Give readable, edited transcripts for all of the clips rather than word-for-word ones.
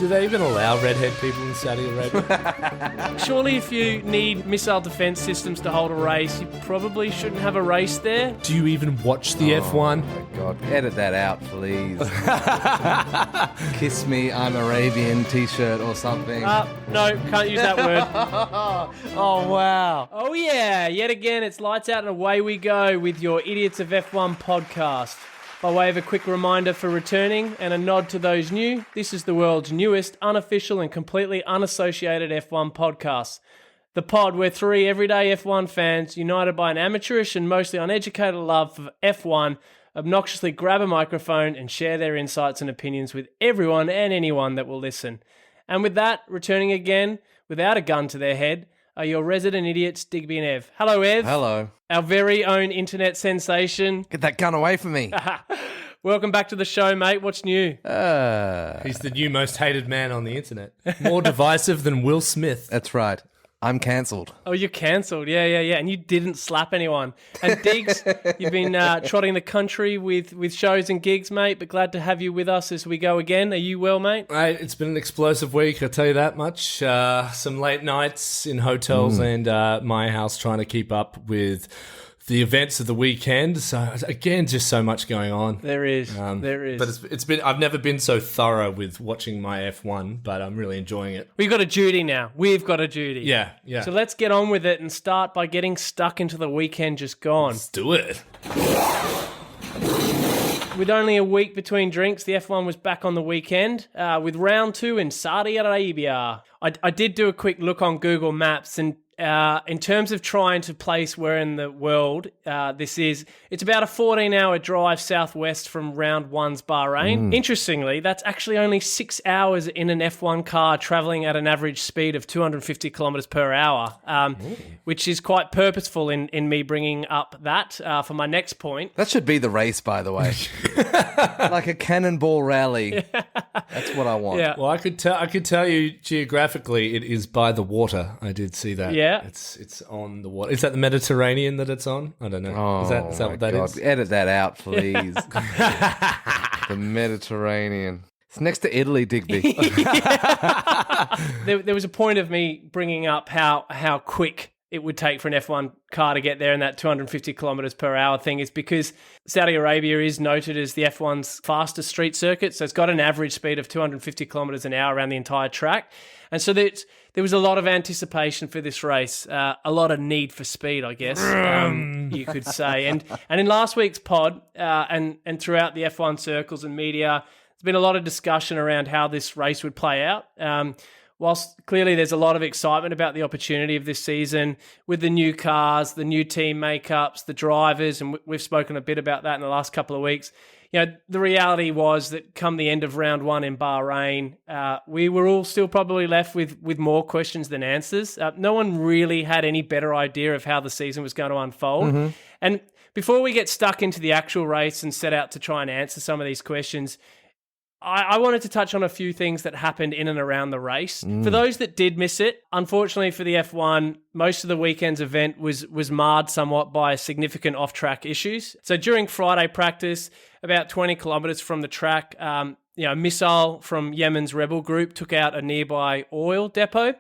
Do they even allow redhead people in Saudi Arabia? Surely if you need missile defense systems to hold a race, you probably shouldn't have a race there. Do you even watch the F1? Oh my God, edit that out, please. Kiss me, I'm Arabian t-shirt or something. No, can't use that word. Oh, wow. Oh yeah, yet again, it's lights out and away we go with your Idiots of F1 podcast. By way of a quick reminder for returning and a nod to those new, this is the world's newest, unofficial and completely unassociated F1 podcast. The pod where three everyday F1 fans, united by an amateurish and mostly uneducated love for F1, obnoxiously grab a microphone and share their insights and opinions with everyone and anyone that will listen. And with that, returning again, without a gun to their head, are your resident idiots, Digby and Ev. Hello, Ev. Hello. Our very own internet sensation. Get that gun away from me. Welcome back to the show, mate. What's new? He's the new most hated man on the internet. More divisive than Will Smith. That's right. I'm cancelled. Oh, you're cancelled. Yeah. And you didn't slap anyone. And Diggs, you've been trotting the country with shows and gigs, mate, but glad to have you with us as we go again. Are you well, mate? Mate, it's been an explosive week, I'll tell you that much. Some late nights in hotels and my house trying to keep up with the events of the weekend. So again, just so much going on. There is. But it's been. I've never been so thorough with watching my F1, but I'm really enjoying it. We've got a duty now. We've got a duty. Yeah. So let's get on with it and start by getting stuck into the weekend just gone. Let's do it. With only a week between drinks, the F1 was back on the weekend with round 2 in Saudi Arabia. I did do a quick look on Google Maps, and in terms of trying to place where in the world this is, it's about a 14-hour drive southwest from round 1's Bahrain. Interestingly, that's actually only 6 hours in an F1 car traveling at an average speed of 250 kilometers per hour, which is quite purposeful in me bringing up that for my next point. That should be the race, by the way. Like a cannonball rally. That's what I want. Yeah. Well, I could tell you geographically, it is by the water. I did see that. Yeah. It's on the water. Is that the Mediterranean that it's on? I don't know. Oh, is that what that is? Edit that out, please. The Mediterranean. It's next to Italy, Digby. There was a point of me bringing up how quick it would take for an F1 car to get there, and that 250 kilometers per hour thing is because Saudi Arabia is noted as the F1's fastest street circuit. So it's got an average speed of 250 kilometers an hour around the entire track. And so there was a lot of anticipation for this race, a lot of need for speed, I guess, you could say. And in last week's pod and throughout the F1 circles and media, there's been a lot of discussion around how this race would play out. Whilst clearly there's a lot of excitement about the opportunity of this season with the new cars, the new team makeups, the drivers, and we've spoken a bit about that in the last couple of weeks. You know, the reality was that come the end of round 1 in Bahrain, we were all still probably left with more questions than answers. No one really had any better idea of how the season was going to unfold. And before we get stuck into the actual race and set out to try and answer some of these questions, I wanted to touch on a few things that happened in and around the race. For those that did miss it, unfortunately for the F1, most of the weekend's event was marred somewhat by significant off-track issues. So during Friday practice, about 20 kilometers from the track, a missile from Yemen's rebel group took out a nearby oil depot.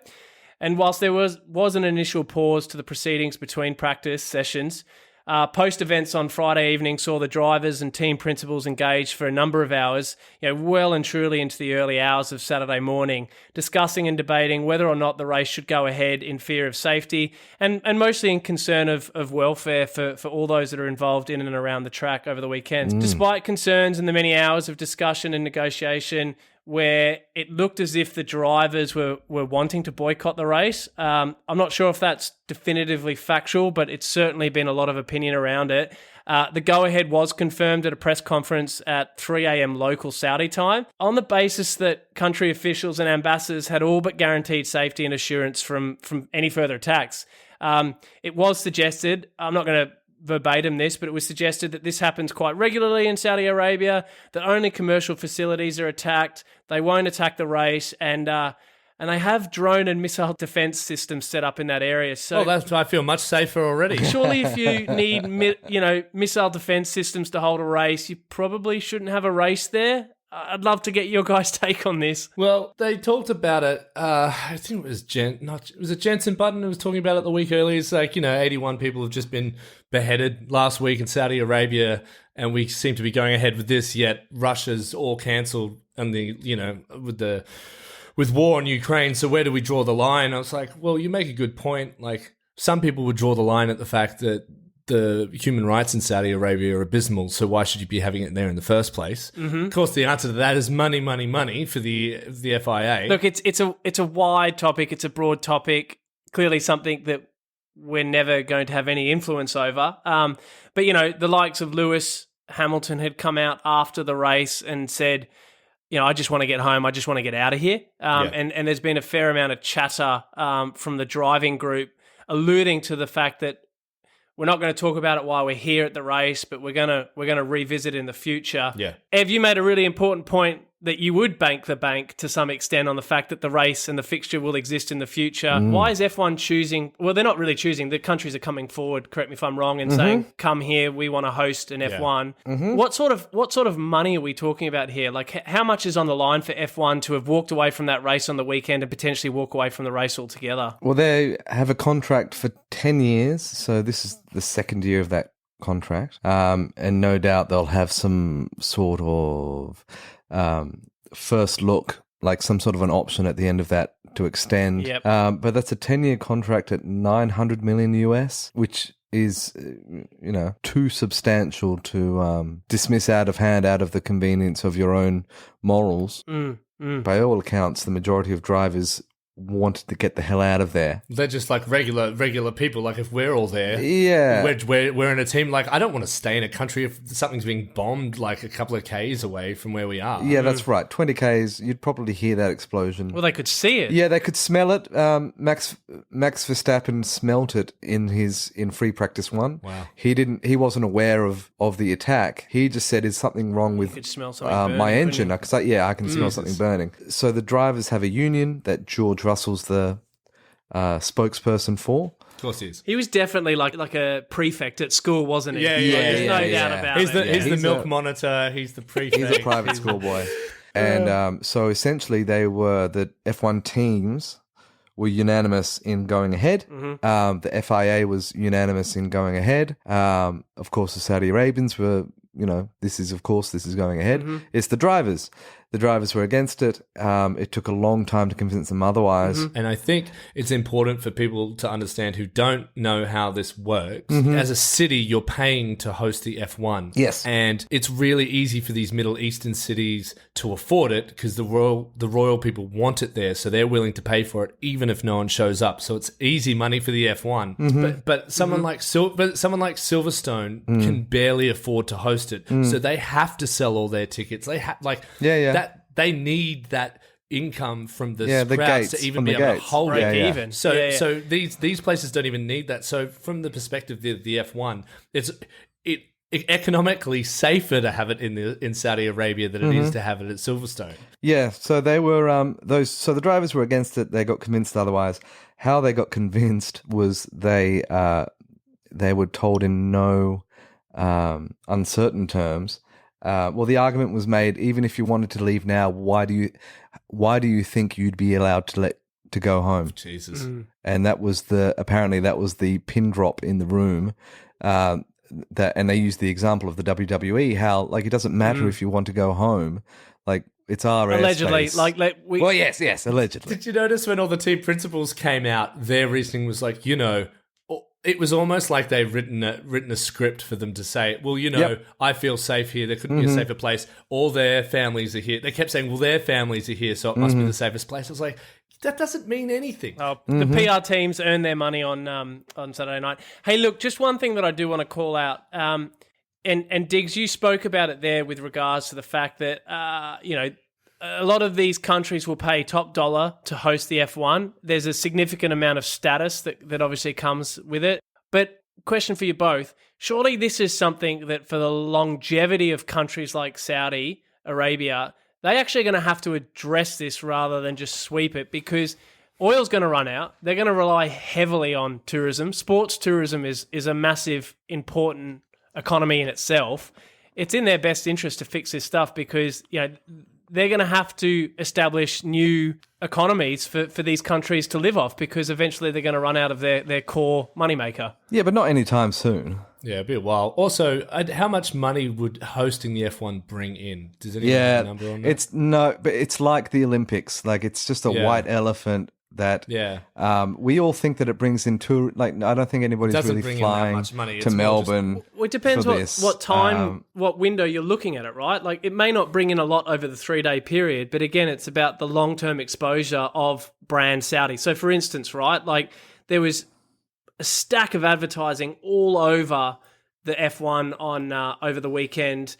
And whilst there was an initial pause to the proceedings between practice sessions, post-events on Friday evening saw the drivers and team principals engaged for a number of hours, well and truly into the early hours of Saturday morning, discussing and debating whether or not the race should go ahead in fear of safety and mostly in concern of welfare for all those that are involved in and around the track over the weekend. Despite concerns and the many hours of discussion and negotiation where it looked as if the drivers were wanting to boycott the race. I'm not sure if that's definitively factual, but it's certainly been a lot of opinion around it. The go-ahead was confirmed at a press conference at 3 a.m. local Saudi time on the basis that country officials and ambassadors had all but guaranteed safety and assurance from any further attacks. It was suggested, I'm not going to verbatim this, but it was suggested that this happens quite regularly in Saudi Arabia, that only commercial facilities are attacked, they won't attack the race, and they have drone and missile defense systems set up in that area. So I feel much safer already. Surely if you need missile defense systems to hold a race, you probably shouldn't have a race there. I'd love to get your guys' take on this. Well, they talked about it. I think it was was it Jensen Button who was talking about it the week earlier? It's like, 81 people have just been beheaded last week in Saudi Arabia, and we seem to be going ahead with this. Yet Russia's all cancelled, and with war in Ukraine. So where do we draw the line? I was like, well, you make a good point. Like, some people would draw the line at the fact that the human rights in Saudi Arabia are abysmal, so why should you be having it there in the first place? Mm-hmm. Of course, the answer to that is money, money, money for the FIA. Look, it's a wide topic. It's a broad topic. Clearly, something that we're never going to have any influence over. But the likes of Lewis Hamilton had come out after the race and said, I just want to get home. I just want to get out of here. And there's been a fair amount of chatter from the driving group alluding to the fact that we're not going to talk about it while we're here at the race, but we're gonna revisit in the future. Yeah. Ev, you made a really important point that you would bank the bank to some extent on the fact that the race and the fixture will exist in the future. Why is F1 choosing? Well, they're not really choosing. The countries are coming forward. Correct me if I'm wrong, and saying, "Come here, we want to host an F1." What sort of money are we talking about here? Like, how much is on the line for F1 to have walked away from that race on the weekend and potentially walk away from the race altogether? Well, they have a contract for 10 years, so this is the second year of that contract, and no doubt they'll have some sort of first look, like some sort of an option at the end of that to extend. Yep. But that's a 10-year contract at $900 million US, which is, too substantial to dismiss out of hand, out of the convenience of your own morals. By all accounts, the majority of drivers wanted to get the hell out of there. They're just like regular people. Like, if we're all there, we're in a team. Like, I don't want to stay in a country if something's being bombed like a couple of Ks away from where we are. Yeah, that's right. 20 Ks, you'd probably hear that explosion. Well, they could see it. Yeah, they could smell it. Max Verstappen smelt it in free practice 1. Wow. He wasn't aware of the attack. He just said, "Is something wrong with could smell something burning, my engine?" I can smell something burning. So the drivers have a union that George Russell's the spokesperson for. Of course he is. He was definitely like a prefect at school, wasn't he? Yeah. There's no doubt about it. He's the milk monitor. He's the prefect. He's a private schoolboy. And so essentially the F1 teams were unanimous in going ahead. The FIA was unanimous in going ahead. Of course, the Saudi Arabians were, this is going ahead. It's the drivers. The drivers were against it. It took a long time to convince them otherwise. And I think it's important for people to understand who don't know how this works. As a city, you're paying to host the F1. Yes. And it's really easy for these Middle Eastern cities to afford it because the royal people want it there, so they're willing to pay for it even if no one shows up. So it's easy money for the F1. But someone like Silverstone can barely afford to host it. So they have to sell all their tickets. They they need that income from the crowds to even be able to hold it. Even. So these places don't even need that. So from the perspective of the F1, it's economically safer to have it in Saudi Arabia than it is to have it at Silverstone. Yeah, so they were so the drivers were against it. They got convinced otherwise. How they got convinced was they were told in no uncertain terms. Well, the argument was made, even if you wanted to leave now, why do you think you'd be allowed to go home? Jesus. And that was the pin drop in the room. And they used the example of the WWE, how like it doesn't matter if you want to go home, like it's our allegedly airspace. Well, yes, allegedly. Did you notice when all the team principals came out, their reasoning was like, it was almost like they've written a script for them to say, well, I feel safe here. There couldn't be a safer place. All their families are here. They kept saying, well, their families are here, so it must be the safest place. I was like, that doesn't mean anything. The PR teams earn their money on Saturday night. Hey, look, just one thing that I do want to call out, and Digz, you spoke about it there with regards to the fact that, a lot of these countries will pay top dollar to host the F1. There's a significant amount of status that obviously comes with it. But question for you both, surely this is something that for the longevity of countries like Saudi Arabia, they're actually going to have to address this rather than just sweep it, because oil's going to run out. They're going to rely heavily on tourism. Sports tourism is a massive, important economy in itself. it's in their best interest to fix this stuff because, they're going to have to establish new economies for these countries to live off because eventually they're going to run out of their core moneymaker. Yeah, but not anytime soon. Yeah, it'd be a while. Also, how much money would hosting the F1 bring in? Does anyone have a number on that? But it's like the Olympics. Like, it's just a white elephant that we all think that it brings in I don't think anybody's really flying to Melbourne. Well, it depends what time, what window you're looking at it, right? Like, it may not bring in a lot over the 3-day period, but again, it's about the long-term exposure of brand Saudi. So, for instance, right, like there was a stack of advertising all over the F1 on over the weekend,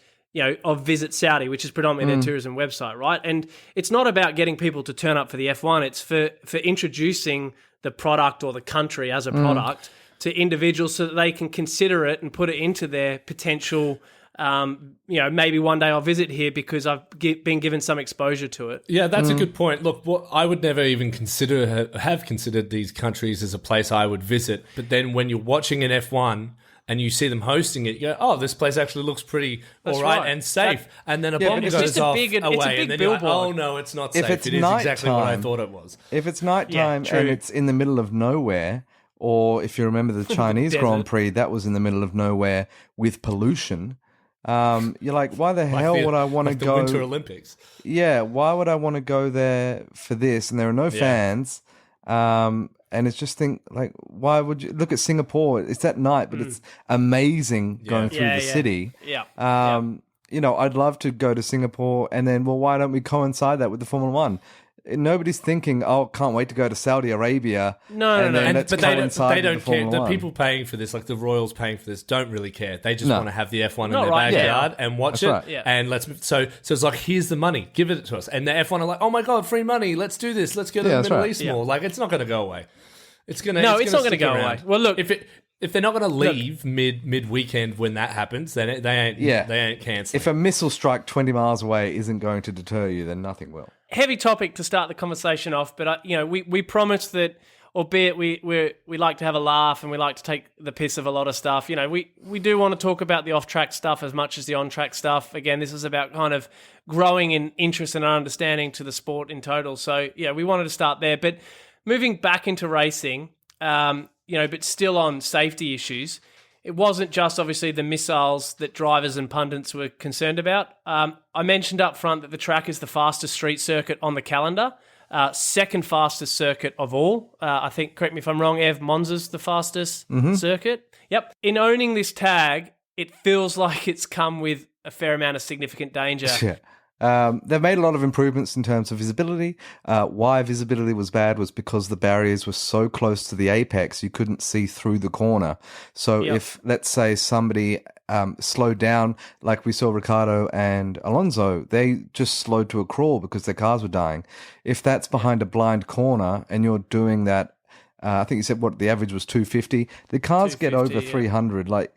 of Visit Saudi, which is predominantly their tourism website, right? And it's not about getting people to turn up for the F1. It's for introducing the product or the country as a product to individuals so that they can consider it and put it into their potential, maybe one day I'll visit here because I've been given some exposure to it. Yeah, that's a good point. Look, I would never even have considered these countries as a place I would visit. But then when you're watching an F1 and you see them hosting it, you go, oh, this place actually looks pretty all right and safe. And then a bomb goes off away. And then you're like, oh, no, it's not safe. It is exactly what I thought it was. If it's nighttime and it's in the middle of nowhere, or if you remember the Chinese Grand Prix, that was in the middle of nowhere with pollution. You're like, why the hell would I want to go? The Winter Olympics. Yeah, why would I want to go there for this? And there are no fans. And it's just why would you look at Singapore? It's at night, but it's amazing going through the city. Yeah. I'd love to go to Singapore, and then, why don't we coincide that with the Formula One? Nobody's thinking, oh, can't wait to go to Saudi Arabia. No. But they don't care. The people paying for this, like the royals paying for this, don't really care. They just want to have the F1 in their backyard and watch it. Right. Yeah. And so it's like, here's the money, give it to us. And the F1 are like, oh my god, free money, let's do this, let's go to the Middle East more. Like, it's not going to go away. It's not going to go away. Well, look, if they're not going to leave mid weekend when that happens, then they ain't cancelling. If a missile strike 20 miles away isn't going to deter you, then nothing will. Heavy topic to start the conversation off, but we promised that, albeit we like to have a laugh and we like to take the piss of a lot of stuff. We do want to talk about the off-track stuff as much as the on-track stuff. Again, this is about kind of growing in interest and understanding to the sport in total. So we wanted to start there, but moving back into racing, but still on safety issues. It wasn't just obviously the missiles that drivers and pundits were concerned about. I mentioned up front that the track is the fastest street circuit on the calendar, second fastest circuit of all. I think, correct me if I'm wrong, Ev, Monza's the fastest circuit. Yep. In owning this tag, it feels like it's come with a fair amount of significant danger. Yeah. They've made a lot of improvements in terms of visibility. Why visibility was bad was because the barriers were so close to the apex, you couldn't see through the corner. So if, let's say, somebody slowed down, like we saw Ricardo and Alonso, they just slowed to a crawl because their cars were dying. If that's behind a blind corner and you're doing that, I think you said the average was 250. The cars get over 300, like...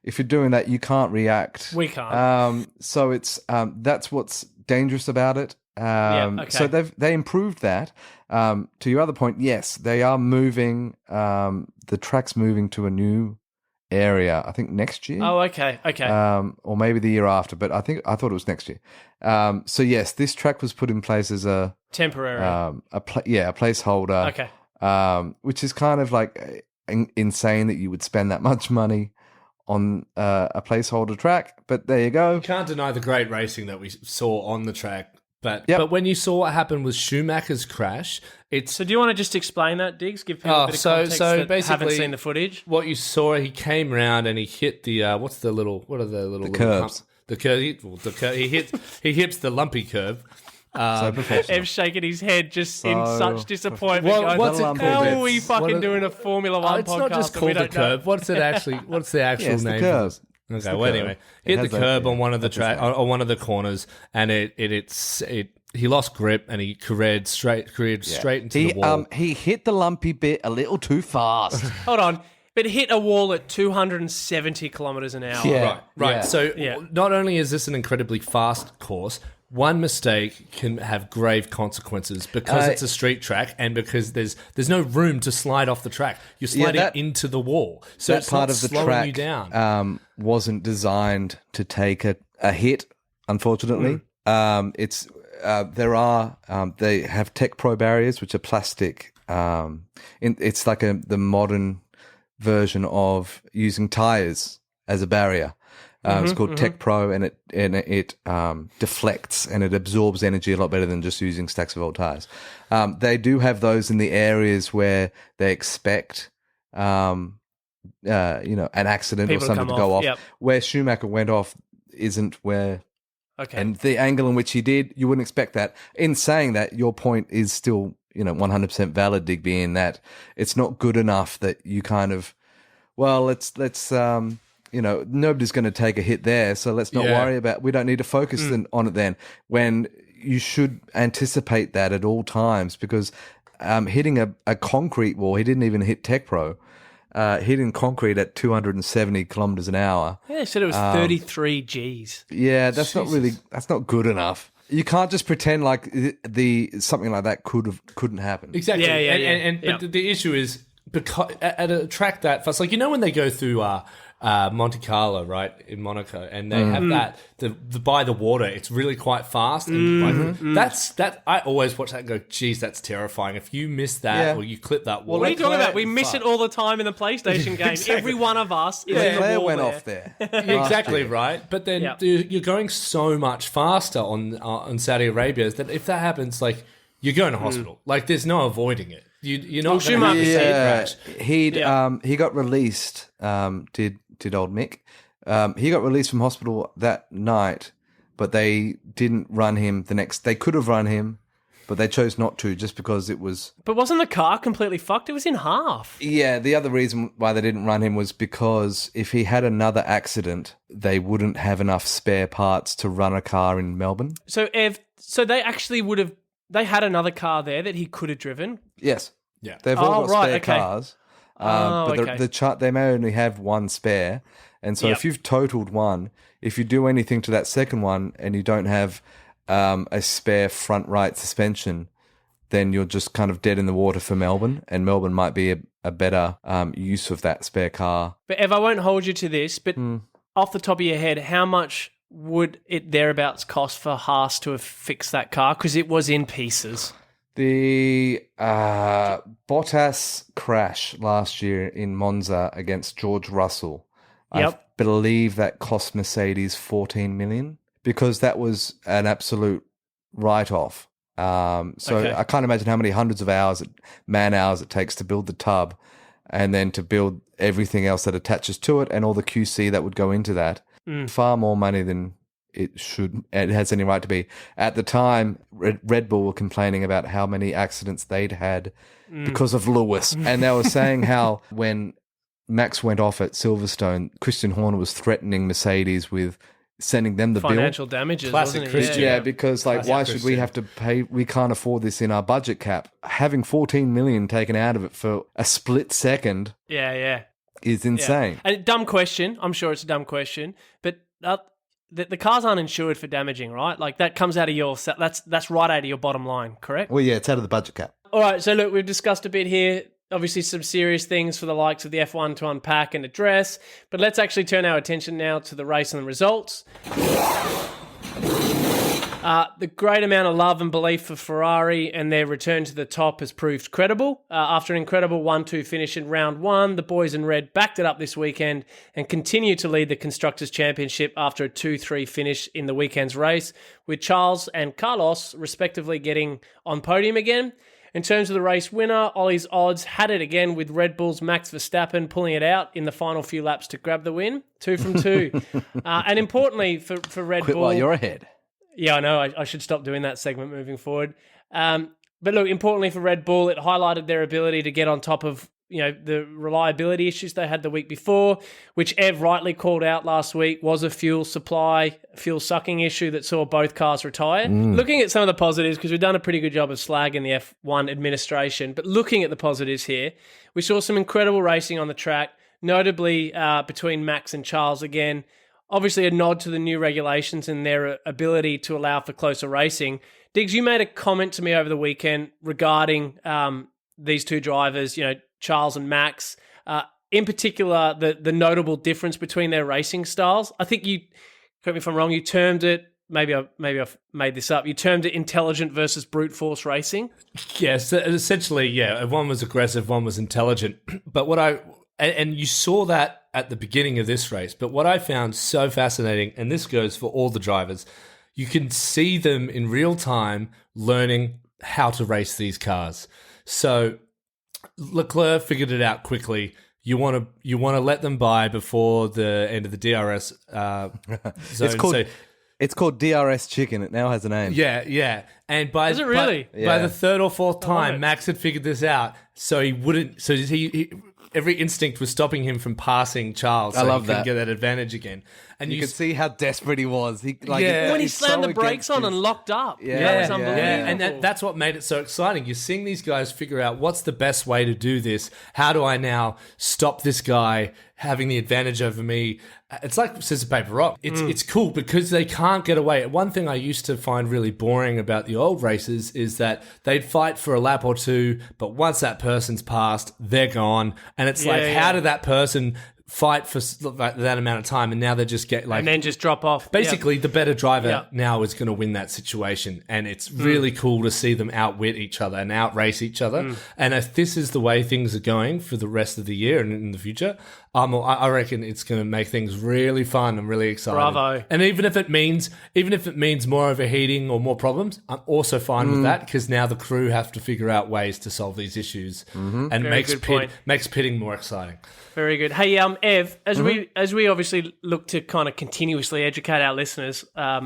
If you're doing that, you can't react. We can't. So it's that's what's dangerous about it. Okay. So they improved that. To your other point, yes, they are moving. The track's moving to a new area. I think next year. Oh, okay. Or maybe the year after. But I thought it was next year. So yes, this track was put in place as a temporary. A placeholder. Okay. Which is kind of like insane that you would spend that much money on a placeholder track, but there you go. You can't deny the great racing that we saw on the track, but when you saw what happened with Schumacher's crash, So do you want to just explain that, Digz? Give people a bit of context that basically, haven't seen the footage. What you saw, he came around and he hit the what are the curbs? The curve. He hits the lumpy curve. So professional. Ev's shaking his head just in such disappointment. What's it called? How are we fucking doing a Formula One it's podcast? It's not just called the curve. What's it actually? What's the actual name? The curve. Okay. Well, anyway, hit the curb on one of the on one of the corners, and he lost grip and he careened straight into the wall. He hit the lumpy bit a little too fast. Hold on. But hit a wall at 270 kilometers an hour. Yeah. Right. Yeah. So not only is this an incredibly fast course, one mistake can have grave consequences because it's a street track and because there's no room to slide off the track. You're sliding into the wall. So that part of the track you down. Wasn't designed to take a hit, unfortunately. They have Tech Pro barriers, which are plastic. It's like the modern version of using tires as a barrier. It's called Tech Pro, and it deflects and it absorbs energy a lot better than just using stacks of old tires. They do have those in the areas where they expect, an accident People or something to go off. Yep. Where Schumacher went off isn't where. Okay. And the angle in which he did, you wouldn't expect that. In saying that, your point is still, 100% valid, Digby, in that it's not good enough that you kind of, let's nobody's going to take a hit there, so let's not worry about. We don't need to focus on it then. When you should anticipate that at all times, because hitting a concrete wall, he didn't even hit Tech Pro. Hitting concrete at 270 kilometers an hour. Yeah, they said it was 33 Gs. Yeah, that's not good enough. You can't just pretend like something like that couldn't happen. Exactly. Yeah. But the issue is because at a track that fast, like when they go through Monte Carlo, right, in Monaco, and they have that the by the water, it's really quite fast, and that's I always watch that and go, geez, that's terrifying. If you miss that or you clip that wall, What are you talking about? We miss it all the time in the PlayStation game. Exactly. Every one of us is in the Leclerc wall went there. off there. Exactly right. But then you're going so much faster on Saudi Arabia that if that happens, like you're going to hospital. Like there's no avoiding it. You're not going to have a seat crash. He got released. Did old Mick? He got released from hospital that night, but they didn't run him the next. They could have run him, but they chose not to just because it was. But wasn't the car completely fucked? It was in half. Yeah, the other reason why they didn't run him was because if he had another accident, they wouldn't have enough spare parts to run a car in Melbourne. So they actually would have. They had another car there that he could have driven. Yes. Yeah. They've all got spare okay. cars. But the chart, they may only have one spare. And so if you've totaled one, if you do anything to that second one and you don't have a spare front right suspension, then you're just kind of dead in the water for Melbourne. And Melbourne might be a better use of that spare car. But Ev, I won't hold you to this, but off the top of your head, how much would it thereabouts cost for Haas to have fixed that car? Because it was in pieces. The Bottas crash last year in Monza against George Russell, I believe that cost Mercedes 14 million because that was an absolute write-off. I can't imagine how many hundreds of man hours it takes to build the tub and then to build everything else that attaches to it and all the QC that would go into that. Far more money than it has any right to be. At the time, Red Bull were complaining about how many accidents they'd had because of Lewis. And they were saying how when Max went off at Silverstone, Christian Horner was threatening Mercedes with sending them the financial damages. Classic wasn't it? Christian. Yeah, because why should we have to pay? We can't afford this in our budget cap. Having 14 million taken out of it for a split second is insane. And a dumb question. I'm sure it's a dumb question, but the cars aren't insured for damaging, right? Like that comes out of your that's right out of your bottom line, correct? Well, yeah, it's out of the budget cap. All right, so look, we've discussed a bit here. Obviously, some serious things for the likes of the F1 to unpack and address, but let's actually turn our attention now to the race and the results. The great amount of love and belief for Ferrari and their return to the top has proved credible. After an incredible 1-2 finish in round one, the boys in red backed it up this weekend and continue to lead the Constructors' Championship after a 2-3 finish in the weekend's race, with Charles and Carlos respectively getting on podium again. In terms of the race winner, Ollie's odds had it again with Red Bull's Max Verstappen pulling it out in the final few laps to grab the win. 2 from 2. And importantly for Red Bull... While you're ahead. Yeah, I know. I should stop doing that segment moving forward. But look, importantly for Red Bull, it highlighted their ability to get on top of the reliability issues they had the week before, which Ev rightly called out last week was a fuel sucking issue that saw both cars retire. Looking at some of the positives, because we've done a pretty good job of slagging the F1 administration, but looking at the positives here, we saw some incredible racing on the track, notably between Max and Charles again. obviously a nod to the new regulations and their ability to allow for closer racing. Diggs, you made a comment to me over the weekend regarding these two drivers, Charles and Max. In particular, the notable difference between their racing styles. I think you, correct me if I'm wrong, you termed it, maybe I've made this up, you termed it intelligent versus brute force racing. Yes, essentially, yeah. One was aggressive, one was intelligent. But and you saw that at the beginning of this race, but what I found so fascinating, and this goes for all the drivers, you can see them in real time learning how to race these cars. So Leclerc figured it out quickly. You want to let them by before the end of the DRS zone. It's called DRS chicken. It now has a name. Yeah. And by the third or fourth time, Max had figured this out, so he wouldn't. So he every instinct was stopping him from passing Charles. So I love he couldn't get that advantage again. And you could see how desperate he was. When he slammed the brakes on and locked up. That was unbelievable. Yeah. And that's what made it so exciting. You're seeing these guys figure out what's the best way to do this. How do I now stop this guy having the advantage over me? It's like scissors, paper, rock. It's cool because they can't get away. One thing I used to find really boring about the old races is that they'd fight for a lap or two, but once that person's passed, they're gone. And it's how did that person fight for that amount of time, and now they just get and then just drop off. Basically, the better driver now is going to win that situation, and it's really cool to see them outwit each other and outrace each other. And if this is the way things are going for the rest of the year and in the future, I reckon it's going to make things really fun and really exciting. Bravo! And even if it means more overheating or more problems, I'm also fine with that because now the crew have to figure out ways to solve these issues, and makes pitting more exciting. Very good. Hey, Ev, as we obviously look to kind of continuously educate our listeners,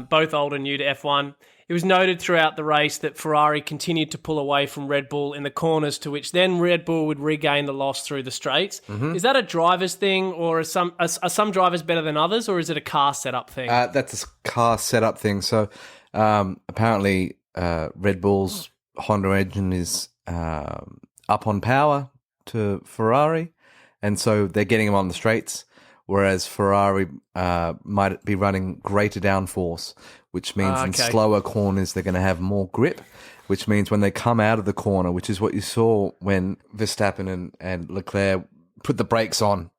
both old and new to F1, it was noted throughout the race that Ferrari continued to pull away from Red Bull in the corners, to which then Red Bull would regain the loss through the straights. Is that a driver's thing, or are some drivers better than others, or is it a car setup thing? That's a car setup thing. So apparently Red Bull's Honda engine is up on power to Ferrari, and so they're getting them on the straights, whereas Ferrari might be running greater downforce, which means in slower corners they're going to have more grip, which means when they come out of the corner, which is what you saw when Verstappen and Leclerc put the brakes on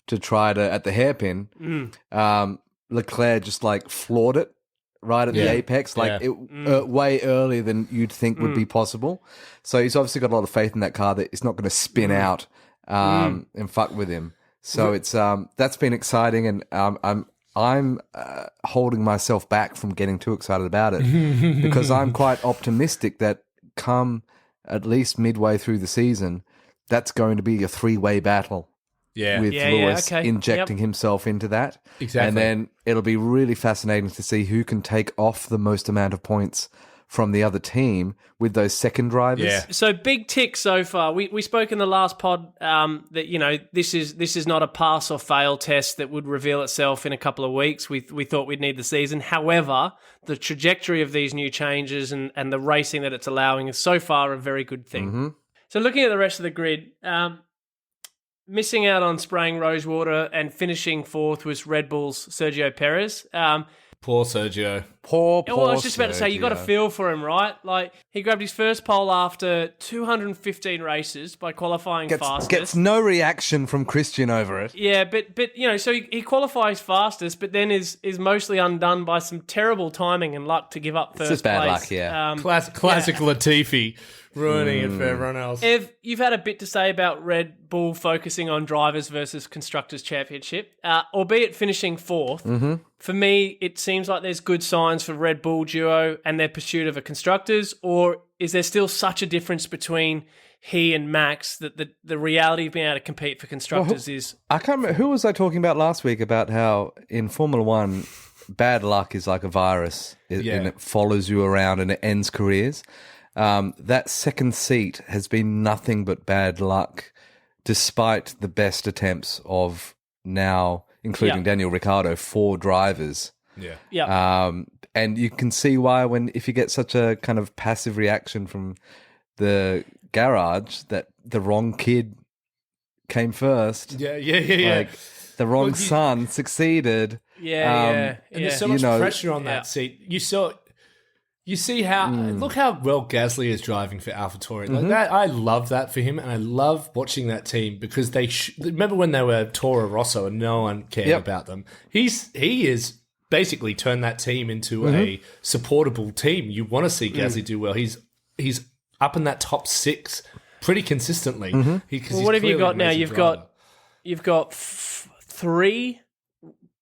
to try to, at the hairpin, Leclerc just floored it right at the apex, way earlier than you'd think would be possible. So he's obviously got a lot of faith in that car that it's not going to spin out and fuck with him. So it's that's been exciting, and I'm holding myself back from getting too excited about it because I'm quite optimistic that come at least midway through the season, that's going to be a three-way battle. With Lewis injecting himself into that. Exactly. And then it'll be really fascinating to see who can take off the most amount of points from the other team with those second drivers. Yeah. So big tick so far. We spoke in the last pod that this is not a pass or fail test that would reveal itself in a couple of weeks. We thought we'd need the season. However, the trajectory of these new changes and the racing that it's allowing is so far a very good thing. So looking at the rest of the grid, missing out on spraying rosewater and finishing fourth was Red Bull's Sergio Perez. Poor Sergio. Poor I was just about to say, you got to feel for him, right? He grabbed his first pole after 215 races by qualifying fastest. Gets no reaction from Christian over it. Yeah, but so he qualifies fastest, but then is mostly undone by some terrible timing and luck to give up first place. It's just bad luck, yeah. Classic Latifi. Ruining it for everyone else. Ev, you've had a bit to say about Red Bull focusing on drivers versus constructors championship, albeit finishing fourth. For me, it seems like there's good signs for Red Bull duo and their pursuit of a constructors, or is there still such a difference between he and Max that the reality of being able to compete for constructors is... I can't remember, who was I talking about last week about how in Formula One, bad luck is like a virus and it follows you around and it ends careers. That second seat has been nothing but bad luck, despite the best attempts of now, including Daniel Ricciardo, 4 drivers. And you can see why if you get such a kind of passive reaction from the garage, that the wrong kid came first. Yeah. Like the wrong son succeeded. Yeah. And there's so much pressure on that seat. You see how look how well Gasly is driving for AlphaTauri. Like that, I love that for him, and I love watching that team because they remember when they were Toro Rosso and no one cared about them. He is basically turned that team into a supportable team. You want to see Gasly do well. He's up in that top 6 pretty consistently. What have you got now? You've got 3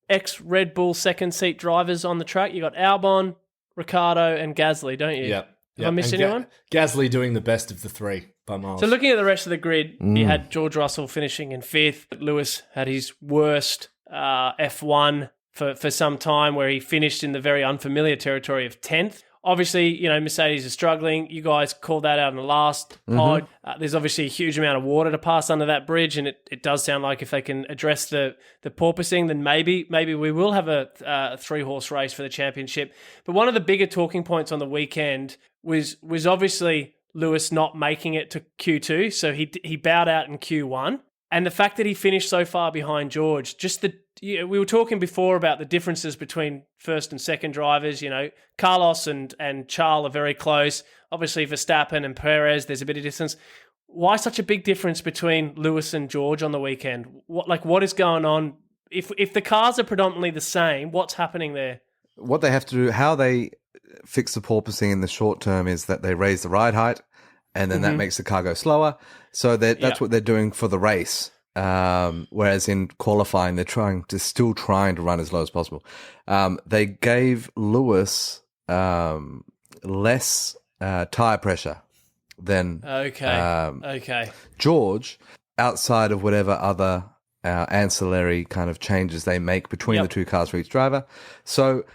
ex-Red Bull second seat drivers on the track. You got Albon, Ricciardo, and Gasly, don't you? Yep. Have I missed anyone? Gasly doing the best of the 3 by miles. So looking at the rest of the grid, you had George Russell finishing in 5th. Lewis had his worst F1 for some time, where he finished in the very unfamiliar territory of 10th. Obviously, Mercedes is struggling. You guys called that out in the last pod. There's obviously a huge amount of water to pass under that bridge, and it does sound like if they can address the porpoising, then maybe we will have a 3-horse race for the championship. But one of the bigger talking points on the weekend was obviously Lewis not making it to Q2, so he bowed out in Q1. And the fact that he finished so far behind George, we were talking before about the differences between first and second drivers. Carlos and Charles are very close. Obviously, Verstappen and Perez, there's a bit of distance. Why such a big difference between Lewis and George on the weekend? What is going on? If the cars are predominantly the same, what's happening there? What they have to do, how they fix the porpoising in the short term, is that they raise the ride height, and then that makes the car go slower. So that's what they're doing for the race. Whereas in qualifying, they're still trying to run as low as possible. They gave Lewis less tire pressure than George, outside of whatever other ancillary kind of changes they make between the 2 cars for each driver. So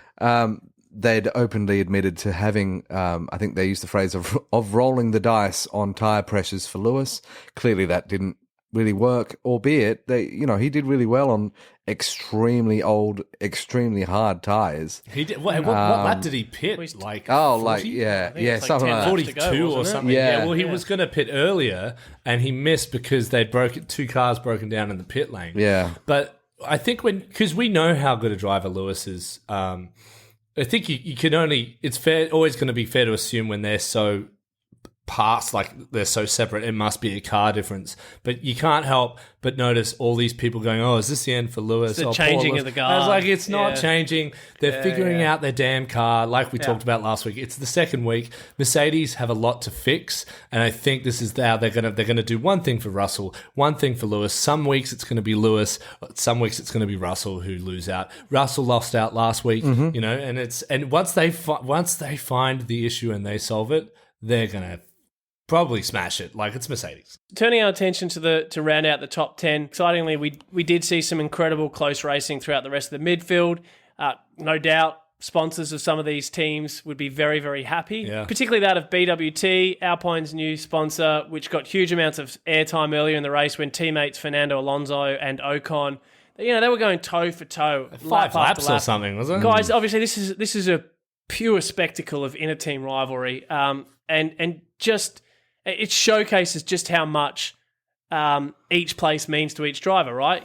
they'd openly admitted to having, I think they used the phrase of rolling the dice on tire pressures for Lewis. Clearly that didn't really work, albeit he did really well on extremely old, extremely hard tires. He did. What lap did he pit? Like 40? Something like 42 or something. Yeah. Well, he was going to pit earlier, and he missed because they'd 2 cars broken down in the pit lane. Yeah, but I think because we know how good a driver Lewis is. I think you can only. It's always going to be fair to assume when they're so past, like they're so separate, it must be a car difference. But you can't help but notice all these people going, "Oh, is this the end for Lewis?" It's the changing of the car. I was like, it's not changing. They're figuring out their damn car, like we talked about last week. It's the second week. Mercedes have a lot to fix, and I think this is how they're gonna do one thing for Russell, one thing for Lewis. Some weeks it's going to be Lewis, some weeks it's going to be Russell who lose out. Russell lost out last week, and once they find the issue and they solve it, they're gonna probably smash it. Like, it's Mercedes. Turning our attention to round out the top 10, excitingly, we did see some incredible close racing throughout the rest of the midfield. No doubt, sponsors of some of these teams would be very, very happy, particularly that of BWT, Alpine's new sponsor, which got huge amounts of airtime earlier in the race when teammates Fernando Alonso and Ocon, they were going toe for toe, 5 laps or something, wasn't it? Guys, obviously this is a pure spectacle of inter-team rivalry, and just it showcases just how much each place means to each driver, right?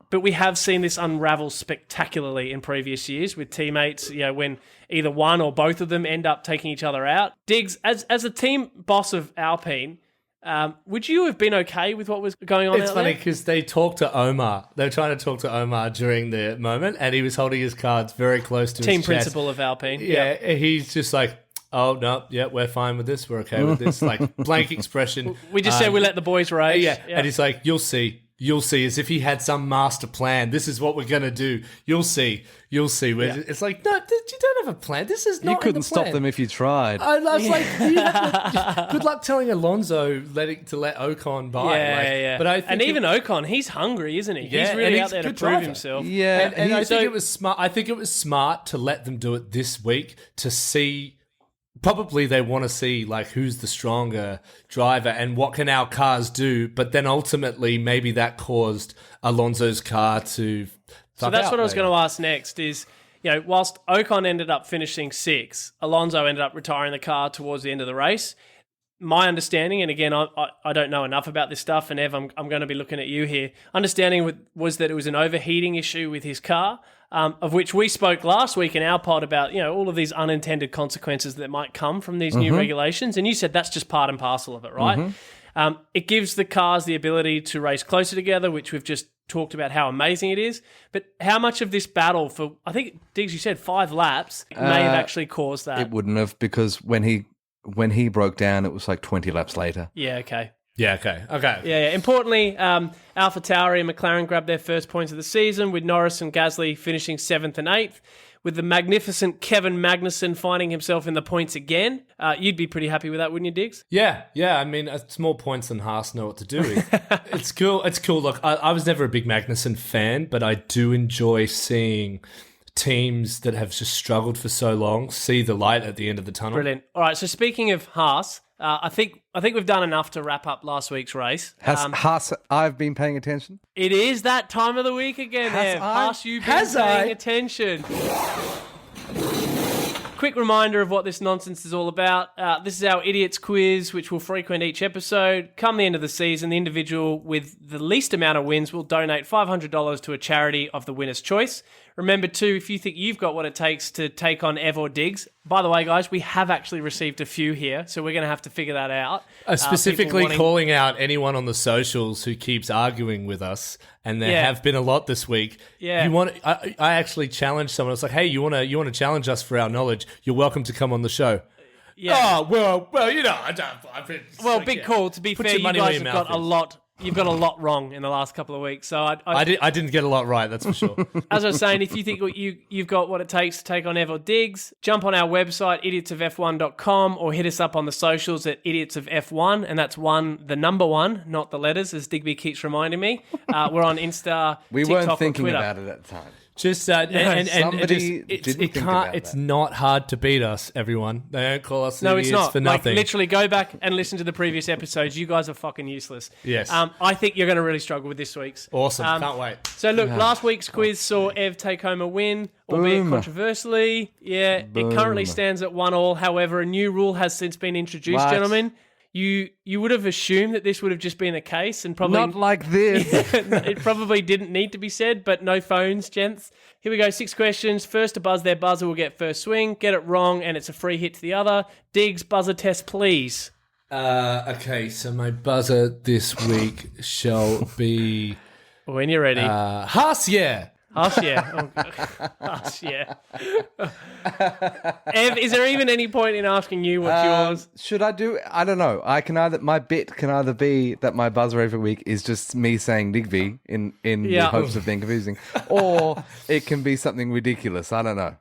But we have seen this unravel spectacularly in previous years with teammates, when either one or both of them end up taking each other out. Digz, as a team boss of Alpine, would you have been okay with what was going on? It's funny because they talked to Omar. They were trying to talk to Omar during the moment, and he was holding his cards very close to team his principal chest. of Alpine. Yeah, he's just like, "Oh, no, yeah, we're fine with this. We're okay with this." Like, blank expression. We just said we let the boys race. Yeah, and he's like, "You'll see. You'll see," as if he had some master plan. This is what we're going to do. You'll see. It's like, no, you don't have a plan. This is not You couldn't in the plan. stop them if you tried. I was like, good luck telling Alonso to let Ocon by. Yeah. But I think even Ocon, he's hungry, isn't he? Yeah, he's really and out there to good prove driver. himself. Yeah, and I think it was smart. I think it was smart to let them do it this week to see. Probably they want to see like who's the stronger driver and what can our cars do, but then ultimately maybe that caused Alonso's car to. So that's what I was going to ask next. Is whilst Ocon ended up finishing 6th, Alonso ended up retiring the car towards the end of the race. my understanding, and again, I don't know enough about this stuff, and Ev, I'm going to be looking at you here. Understanding was that it was an overheating issue with his car, of which we spoke last week in our pod about, all of these unintended consequences that might come from these new regulations, and you said that's just part and parcel of it, right? It gives the cars the ability to race closer together, which we've just talked about how amazing it is. But how much of this battle for, I think, Digz, you said 5 laps, may have actually caused that? It wouldn't have, because when he broke down, it was like 20 laps later. Yeah, okay. Yeah, okay. Yeah. Importantly, AlphaTauri and McLaren grabbed their first points of the season, with Norris and Gasly finishing 7th and 8th, with the magnificent Kevin Magnussen finding himself in the points again. You'd be pretty happy with that, wouldn't you, Digz? Yeah. I mean, it's more points than Haas know what to do with. It's cool. Look, I was never a big Magnussen fan, but I do enjoy seeing teams that have just struggled for so long see the light at the end of the tunnel. Brilliant. All right, so speaking of Haas, I think we've done enough to wrap up last week's race. Haas, I've been paying attention. It is that time of the week again, Ev. Haas, you've been paying attention. Quick reminder of what this nonsense is all about. This is our Idiots quiz, which will frequent each episode. Come the end of the season, the individual with the least amount of wins will donate $500 to a charity of the winner's choice. Remember, too, if you think you've got what it takes to take on Ev or Digz, by the way, guys, we have actually received a few here, so we're going to have to figure that out. Specifically calling out anyone on the socials who keeps arguing with us, and there have been a lot this week. Yeah. I actually challenged someone. It's like, hey, you want to challenge us for our knowledge? You're welcome to come on the show. Yeah. Oh, well, you know, big call. To be fair, you guys have got a lot. You've got a lot wrong in the last couple of weeks. So I didn't get a lot right, that's for sure. As I was saying, if you think you've got what it takes to take on Ev or Digz, jump on our website, idiotsoff1.com, or hit us up on the socials at idiotsoff1, and that's the number 1, not the letters, as Digby keeps reminding me. We're on Insta, We TikTok, weren't thinking or Twitter. about it at the time. Just it's not hard to beat us, everyone. They don't call us idiots for nothing. Like, literally go back and listen to the previous episodes. You guys are fucking useless. Yes. I think you're going to really struggle with this week's. Awesome. Can't wait. So look, last week's quiz saw Ev take home a win, albeit controversially. Yeah, it currently stands at 1-1. However, a new rule has since been introduced, gentlemen. You would have assumed that this would have just been the case, and probably not like this. It probably didn't need to be said, but no phones, gents. Here we go. 6 questions. First to buzz their buzzer will get first swing. Get it wrong, and it's a free hit to the other. Digz, buzzer test, please. Okay, so my buzzer this week shall be When you're ready. Haas, yeah. Haas, yeah. Haas, yeah. Ev, is there even any point in asking you what's yours? Should I do? I don't know. My bit can either be that my buzzer every week is just me saying Digby in the hopes of being confusing, or it can be something ridiculous. I don't know.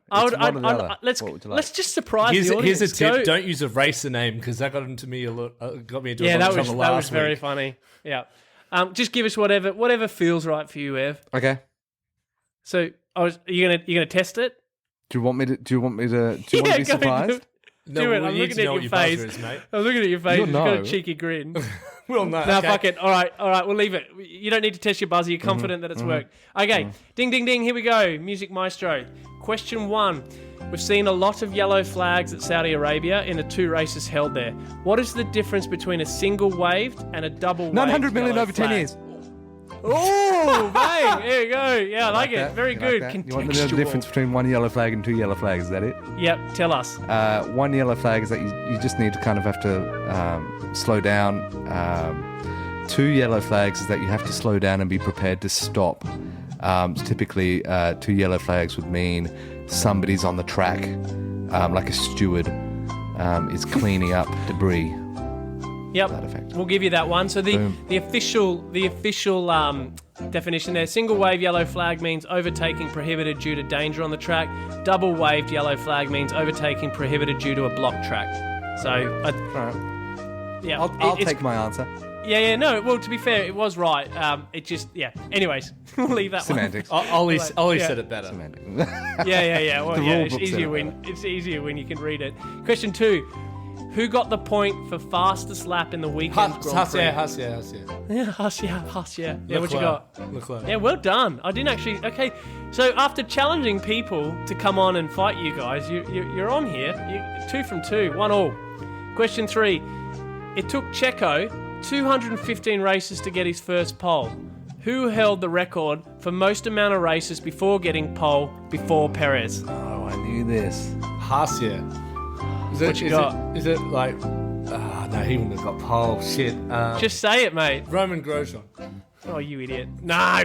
Let's just surprise the audience. Here's a tip: don't use a racer name, because that got into me a lot. Got me into a lot of trouble last week. That was very funny. Yeah. Just give us whatever feels right for you, Ev. Okay. So, are you gonna test it? Do you want me to? Do you want to be surprised? Do it. I'm looking at your face. I'm looking at your face. You've got a cheeky grin. We'll know. No, fuck it. All right. We'll leave it. You don't need to test your buzzer. You're confident that it's worked. Okay. Ding, ding, ding. Here we go. Music maestro. Question 1. We've seen a lot of yellow flags at Saudi Arabia in the 2 races held there. What is the difference between a single waved and a double waved 900 million yellow over flag? 10 years. Oh, bang! There you go. Yeah, I like it. Very good. Contextual. You want to know the difference between 1 yellow flag and 2 yellow flags? Is that it? Yep. Tell us. 1 yellow flag is that you just need to kind of have to slow down. 2 yellow flags is that you have to slow down and be prepared to stop. Typically, 2 yellow flags would mean somebody's on the track, like a steward, is cleaning up debris. Yep, we'll give you that one. So the official definition there: single wave yellow flag means overtaking prohibited due to danger on the track. Double waved yellow flag means overtaking prohibited due to a blocked track. So, yeah, I'll take my answer. Yeah. No, well, to be fair, it was right. It just, Anyways, we'll leave that Semantics. one. Ollie said it better. Semantics. Yeah. Well, it's easier when you can read it. Question 2. Who got the point for fastest lap in the weekend Grand Prix? Haas, yeah. Yeah, Haas, yeah. Yeah, what you got? Leclerc. Yeah, well done. I didn't actually... Okay, so after challenging people to come on and fight you guys, you're on here. 2 from 2, 1-1. Question 3. It took Checo 215 races to get his first pole. Who held the record for most amount of races before getting pole before Perez? Oh, I knew this. Haas, yeah. What you got? Is it like... no, he wouldn't have got pole. Shit. Just say it, mate. Roman Grosjean. Oh, you idiot. No!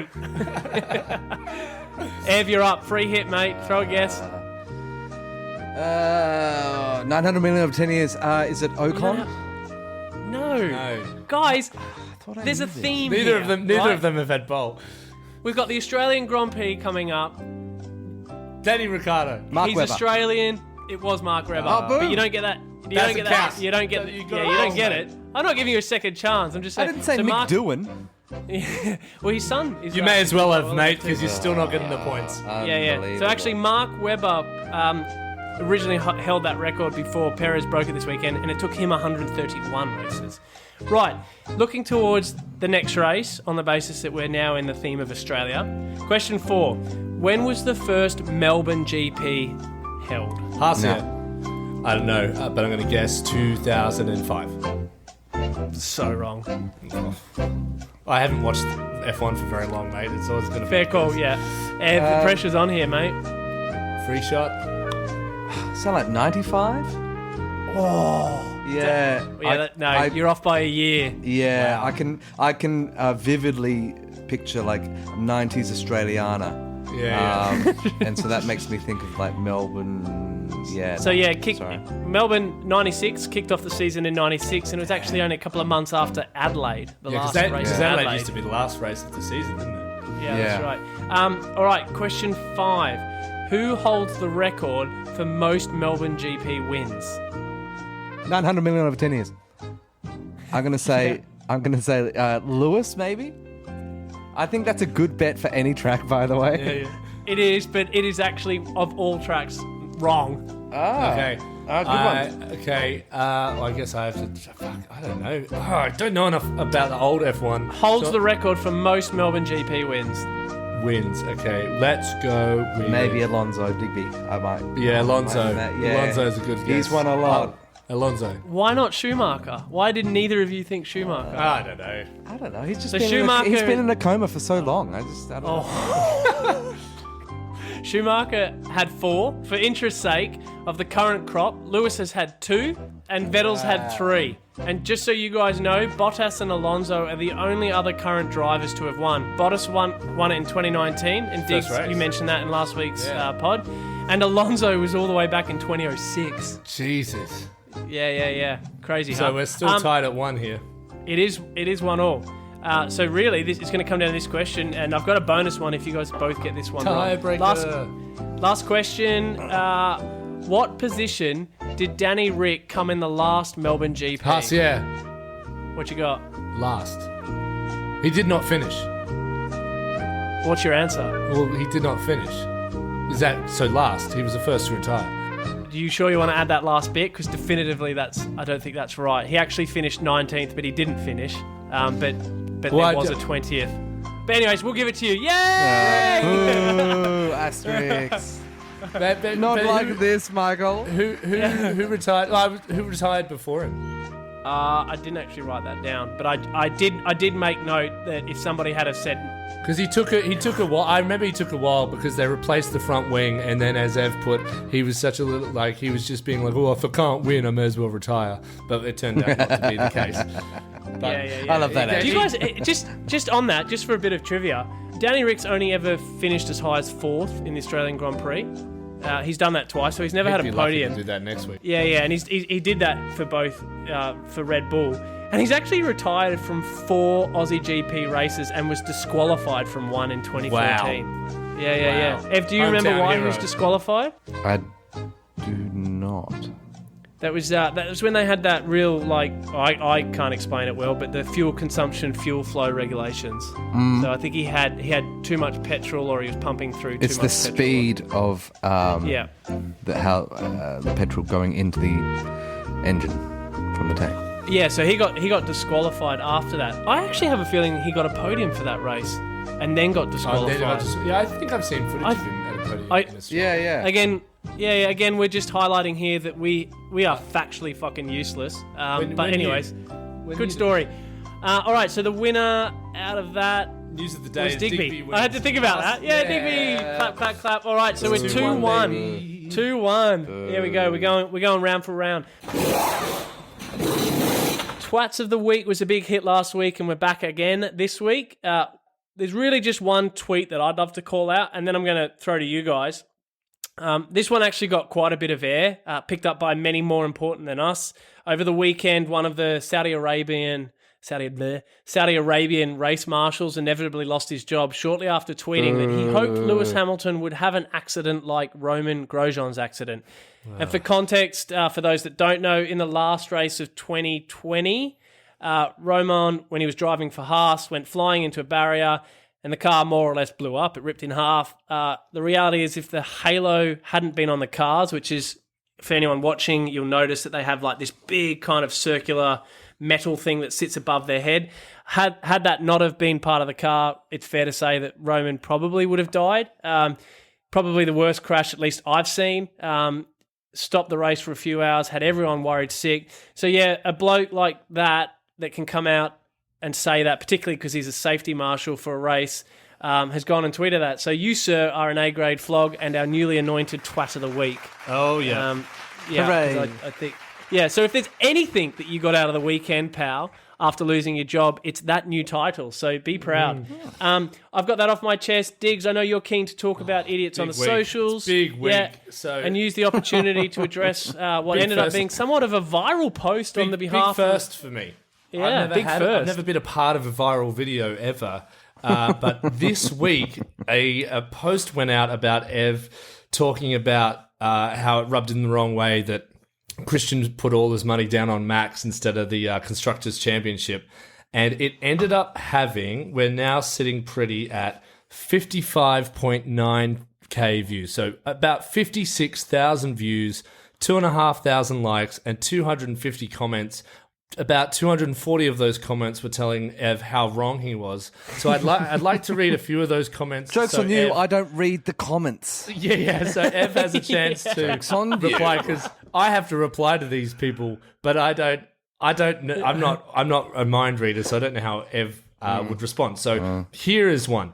Ev, you're up. Free hit, mate. Throw a guess. 900 million over 10 years. Is it Ocon? No. Guys, there's a theme Neither here, of them have had pole. We've got the Australian Grand Prix coming up. Danny Ricciardo. Mark He's Webber. Australian. It was Mark Webber. Oh, boom. But you don't get that. You don't get that. You don't get. You You got it don't wrong, get mate. it. I'm not giving you a second chance. I'm just I saying. didn't say so Mick Mark, Doohan. Well, his son is. You may as well have, mate, because you're still not getting the points. Yeah. So actually, Mark Webber originally held that record before Perez broke it this weekend, and it took him 131 races. Right, looking towards the next race on the basis that we're now in the theme of Australia. Question 4. When was the first Melbourne GP held? Haas, No. yeah. I don't know, but I'm going to guess 2005. So wrong. I haven't watched F1 for very long, mate. It's always going to be Fair call, yeah. Ev, the pressure's on here, mate. free shot. Sound like 95? Oh. Yeah. You're off by a year. Yeah, Wow. I can vividly picture like 90s Australiana. Yeah. And so that makes me think of like Melbourne. Yeah. So yeah, Sorry. Melbourne 96 kicked off the season in 96, and it was actually only a couple of months after Adelaide, the last race Because of Adelaide Adelaide. used to be the last race of the season, didn't it? Yeah, Yeah. that's right. All right, question 5. Who holds the record for most Melbourne GP wins? 900 million over 10 years. I'm gonna say Lewis, maybe. I think that's a good bet for any track, by the way. Yeah. It is, but it is actually, of all tracks, wrong. Okay. good one. Okay. I guess I have to. Fuck, I don't know. Oh, I don't know enough about the old F1. Holds the record for most Melbourne GP wins. Wins. Okay. Let's go with Maybe Alonso Digby. I might. Yeah, Alonso. Yeah. Alonso's a good guess. He's won a lot. Alonso. Why not Schumacher? Why did neither of you think Schumacher? I don't know. I don't know. He's just So been Schumacher- he's been in a coma for so long. I don't know. Schumacher had 4. For interest's sake of the current crop, Lewis has had 2, and Vettel's had 3. And just so you guys know, Bottas and Alonso are the only other current drivers to have won. Bottas won it in 2019, and Diggs, race. you mentioned that in last week's pod. And Alonso was all the way back in 2006. Jesus. Yeah. Crazy, So huh? we're still tied at 1 here. It is 1-all. So really, this is going to come down to this question, and I've got a bonus one if you guys both get this one right. Tiebreaker. Last question. What position did Danny Rick come in the last Melbourne GP? Haas, yeah. What you got? Last. He did not finish. What's your answer? Well, he did not finish. Is that so? Last. He was the first to retire. Are you sure you want to add that last bit? Because definitively, I don't think that's right. He actually finished 19th, but he didn't finish. But Well, there was a 20th. But anyways, we'll give it to you. Yay! Ooh, asterisks. Not like this, Michael. Who retired? Who retired before him? I didn't actually write that down, but I did make note that if somebody had have said, Because he took a while. I remember he took a while because they replaced the front wing, and then as Ev put, he was such a little he was just being like, oh, if I can't win, I may as well retire. But it turned out not to be the case. But yeah. I love that. Do you guys just on that, just for a bit of trivia? Danny Rick's only ever finished as high as 4th in the Australian Grand Prix. He's done that twice, so he's never had a He'd be lucky podium. to do that next week. Yeah, and he did that for both for Red Bull, and he's actually retired from 4 Aussie GP races and was disqualified from 1 in 2014. Wow. Yeah. Ev, do you remember Hometown why he hero. was disqualified? I do not. That was when they had that real I can't explain it well, but the fuel consumption, fuel flow regulations. So I think he had too much petrol, or he was pumping through too It's much the petrol. speed of Yeah. the petrol going into the engine from the tank. Yeah, so he got disqualified after that. I actually have a feeling he got a podium for that race and then got disqualified. I think I've seen footage of him at a podium. I- in Australia. Yeah. Again, Yeah. Again, we're just highlighting here that we are factually fucking useless. Anyways, good story. All right, so the winner out of that news of the day was is Digby. wins I had to think about that. Yeah, Digby. Clap, clap, clap. All right, so we're 2-1. 2-1. There we go. We're going round for round. Twats of the week was a big hit last week, and we're back again this week. There's really just one tweet that I'd love to call out, and then I'm going to throw to you guys. This one actually got quite a bit of air, picked up by many more important than us. Over the weekend, one of the Saudi Arabian race marshals inevitably lost his job shortly after tweeting that he hoped Lewis Hamilton would have an accident like Roman Grosjean's accident. Wow. And for context, for those that don't know, in the last race of 2020, Roman, when he was driving for Haas, went flying into a barrier and the car more or less blew up. It ripped in half. The reality is if the halo hadn't been on the cars, which is, for anyone watching, you'll notice that they have like this big kind of circular metal thing that sits above their head. Had that not have been part of the car, it's fair to say that Roman probably would have died. Probably the worst crash, at least I've seen. Stopped the race for a few hours, had everyone worried sick. So yeah, a bloke like that can come out and say that, particularly because he's a safety marshal for a race, has gone and tweeted that. So you, sir, are an A-grade flog and our newly anointed twat of the week. Oh, yeah. Hooray. I think... Yeah, so if there's anything that you got out of the weekend, pal, after losing your job, it's that new title. So be proud. I've got that off my chest. Diggs, I know you're keen to talk about idiots on the socials. Big week. Yeah, and use the opportunity to address what ended up being somewhat of a viral post on the behalf big first for me. Yeah, I've never been a part of a viral video ever. But this week, a post went out about Ev talking about how it rubbed in the wrong way that Christian put all his money down on Max instead of the Constructors' Championship. And it ended up we're now sitting pretty at 55.9k views. So about 56,000 views, 2,500 likes, and 250 comments. About 240 of those comments were telling Ev how wrong he was. So I'd like to read a few of those comments. Joke's on you, I don't read the comments. Yeah. So Ev has a chance to reply because I have to reply to these people, but I don't know. I'm not a mind reader, so I don't know how Ev would respond. So here is one.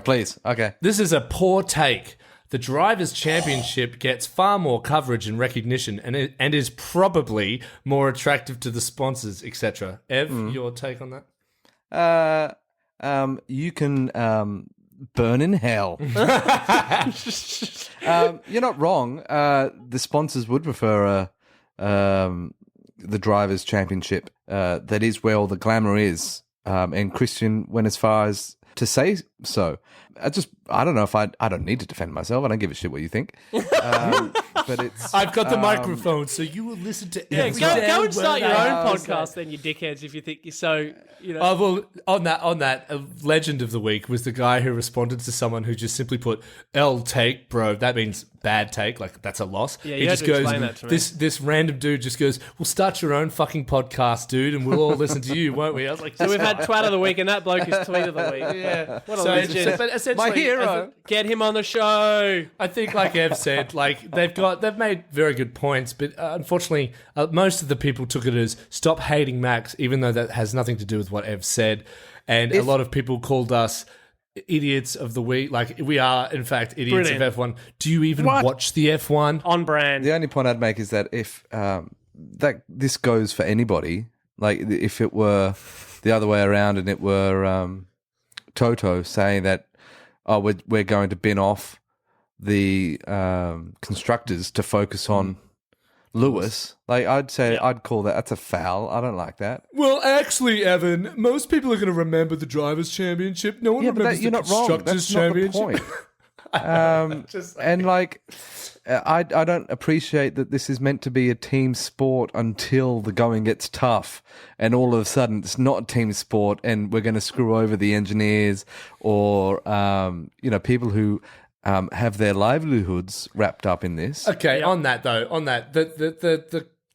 Please. Okay. This is a poor take. The Drivers' Championship gets far more coverage and recognition and is probably more attractive to the sponsors, etc. Ev, your take on that? You can burn in hell. You're not wrong. The sponsors would prefer the Drivers' Championship. That is where all the glamour is. And Christian went as far as to say so. I don't know if I don't need to defend myself. I don't give a shit what you think. But it's I've got the microphone, so you will listen to every go and start your own podcast then, you dickheads, if you think you're so, you know. Oh, well, on that, a legend of the week was the guy who responded to someone who just simply put L take, bro. That means bad take, like that's a loss. Yeah, you had to explain that to me. This random dude just goes, "Well, start your own fucking podcast, dude, and we'll all listen to you, won't we?" I was like, so we've had twat of the week, and that bloke is tweet of the week. Yeah, what a legend. But essentially, my hero. Get him on the show. I think, like Ev said, like they've made very good points, but unfortunately, most of the people took it as stop hating Max, even though that has nothing to do with what Ev said. And a lot of people called us idiots of the week. Like, we are, in fact, idiots of F1. Do you even watch the F1? On brand. The only point I'd make is that if this goes for anybody, like if it were the other way around and it were Toto saying that, oh, we're going to bin off the constructors to focus on Lewis. Like, I'd say, I'd call that's a foul. I don't like that. Well, actually, Evan, most people are going to remember the Drivers' Championship. No one remembers the Constructors' Championship. And like, I don't appreciate that this is meant to be a team sport until the going gets tough, and all of a sudden it's not a team sport, and we're going to screw over the engineers or people who have their livelihoods wrapped up in this. Okay, on that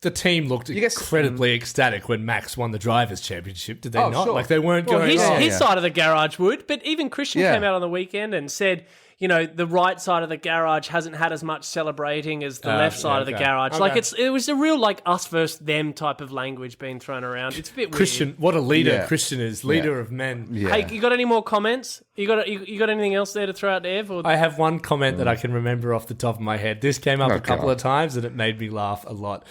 the team looked incredibly ecstatic when Max won the Drivers' Championship, did they not? Sure. Like, they weren't going... His side of the garage would, but even Christian came out on the weekend and said, the right side of the garage hasn't had as much celebrating as the left side of the garage. Okay. Like it was a real like us versus them type of language being thrown around. It's a bit Christian, weird. what a leader Yeah. Christian is, leader of men. Yeah. Hey, you got any more comments? You got anything else there to throw out, Ev? Or I have one comment that I can remember off the top of my head. This came up a couple of times and it made me laugh a lot.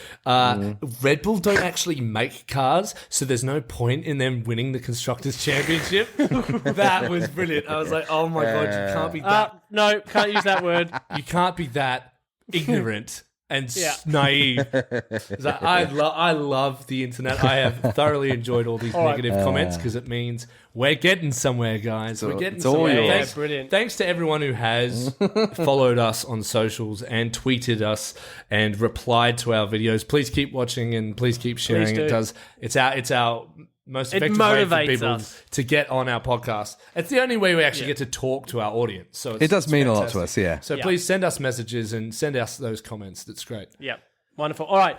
Red Bull don't actually make cars, so there's no point in them winning the Constructors' Championship. That was brilliant. I was like, oh my God, you can't be that. no, can't use that word. You can't be that ignorant and Yeah. naive. It's like, I love the internet. I have thoroughly enjoyed all these negative comments because it means we're getting somewhere, guys. We're getting it's all somewhere. yours. Thanks, Brilliant. Thanks to everyone who has followed us on socials and tweeted us and replied to our videos. Please keep watching and please keep sharing. Please do. It's our most It effective way for motivates people us. to get on our podcast. It's the only way we actually get to talk to our audience. So It does it's mean a lot to fantastic. us, yeah. So please send us messages and send us those comments. That's great. Yeah, wonderful. All right.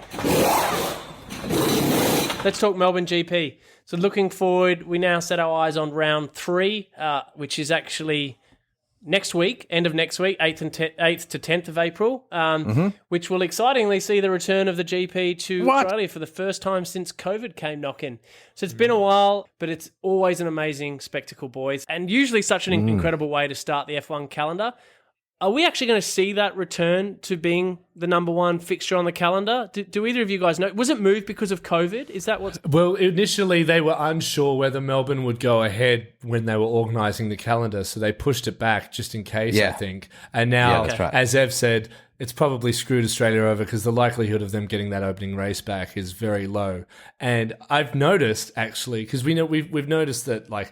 Let's talk Melbourne GP. So looking forward, we now set our eyes on round 3, which is actually next week, end of next week, 8th to 10th of April, which will excitingly see the return of the GP to Australia for the first time since COVID came knocking. So it's been a while, but it's always an amazing spectacle, boys, and usually such an incredible way to start the F1 calendar. Are we actually going to see that return to being the number one fixture on the calendar? Do either of you guys know? Was it moved because of COVID? Is that what's... Well, initially they were unsure whether Melbourne would go ahead when they were organising the calendar, so they pushed it back just in case, I think. And now, that's right. as Ev said, it's probably screwed Australia over because the likelihood of them getting that opening race back is very low. And I've noticed, actually, because we've noticed that, like,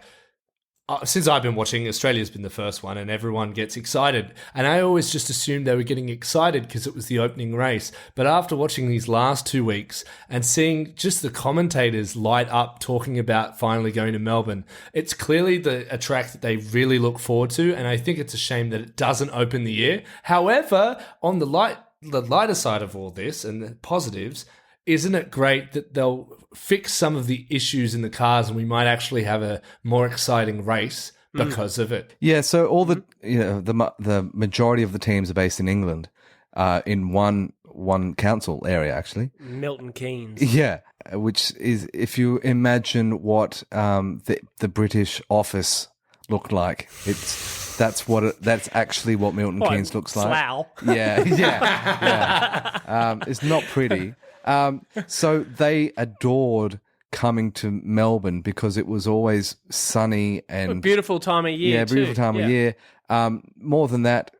since I've been watching, Australia's been the first one and everyone gets excited. And I always just assumed they were getting excited because it was the opening race. But after watching these last 2 weeks and seeing just the commentators light up talking about finally going to Melbourne, it's clearly a track that they really look forward to. And I think it's a shame that it doesn't open the year. However, on the lighter side of all this and the positives, isn't it great that they'll fix some of the issues in the cars and we might actually have a more exciting race because of it? Yeah, so all the the majority of the teams are based in England, in one council area actually. Milton Keynes. Yeah, which is, if you imagine what the British office looked like, that's actually what Milton Keynes looks like. Slough. Yeah. It's not pretty. So they adored coming to Melbourne because it was always sunny and A beautiful time of year, beautiful time of year. More than that,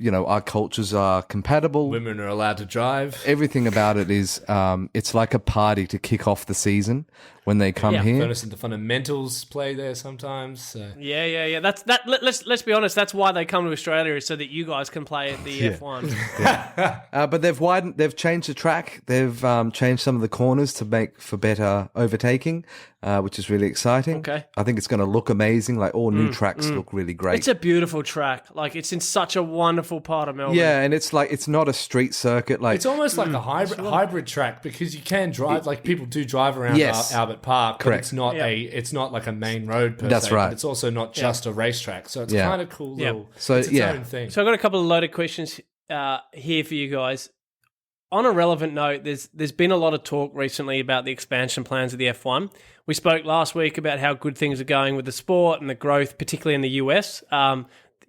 our cultures are compatible. Women are allowed to drive. Everything about it is, it's like a party to kick off the season when they come here. Furnace and the Fundamentals play there sometimes. So. Yeah. Let's be honest. That's why they come to Australia, is so that you guys can play at the F1. But they've changed the track. They've changed some of the corners to make for better overtaking, which is really exciting. Okay. I think it's going to look amazing. Like, all new tracks look really great. It's a beautiful track. Like, it's in such a wonderful part of Melbourne. Yeah, and it's like, it's not a street circuit. Like, It's almost like a hybrid track because you can drive, like people do drive around Yes. Albert Park, but Correct. it's not it's not like a main road per That's se, right. but it's also not just a racetrack. So it's Yeah. kind of cool little, So, it's its yeah. own thing. So I've got a couple of loaded questions here for you guys. On a relevant note, there's been a lot of talk recently about the expansion plans of the F1. We spoke last week about how good things are going with the sport and the growth, particularly in the US.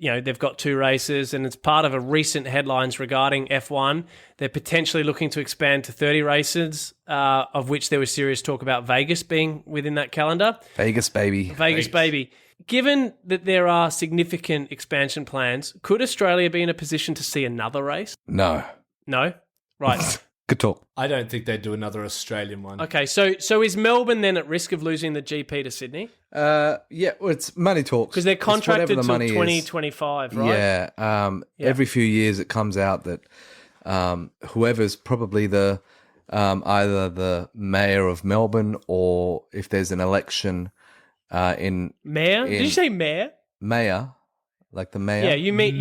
They've got 2 races, and it's part of a recent headlines regarding F1. They're potentially looking to expand to 30 races, of which there was serious talk about Vegas being within that calendar. Vegas, baby. Vegas, baby. Given that there are significant expansion plans, could Australia be in a position to see another race? No. No? Right. Good talk. I don't think they'd do another Australian one. Okay, so is Melbourne then at risk of losing the GP to Sydney? Well, it's money talks. Because they're It's whatever contracted the till money is. 2025, right? Yeah. Every few years it comes out that whoever's probably the either the mayor of Melbourne, or if there's an election in Mayor? Did you say mayor? mayor, like the mayor. Yeah, you mean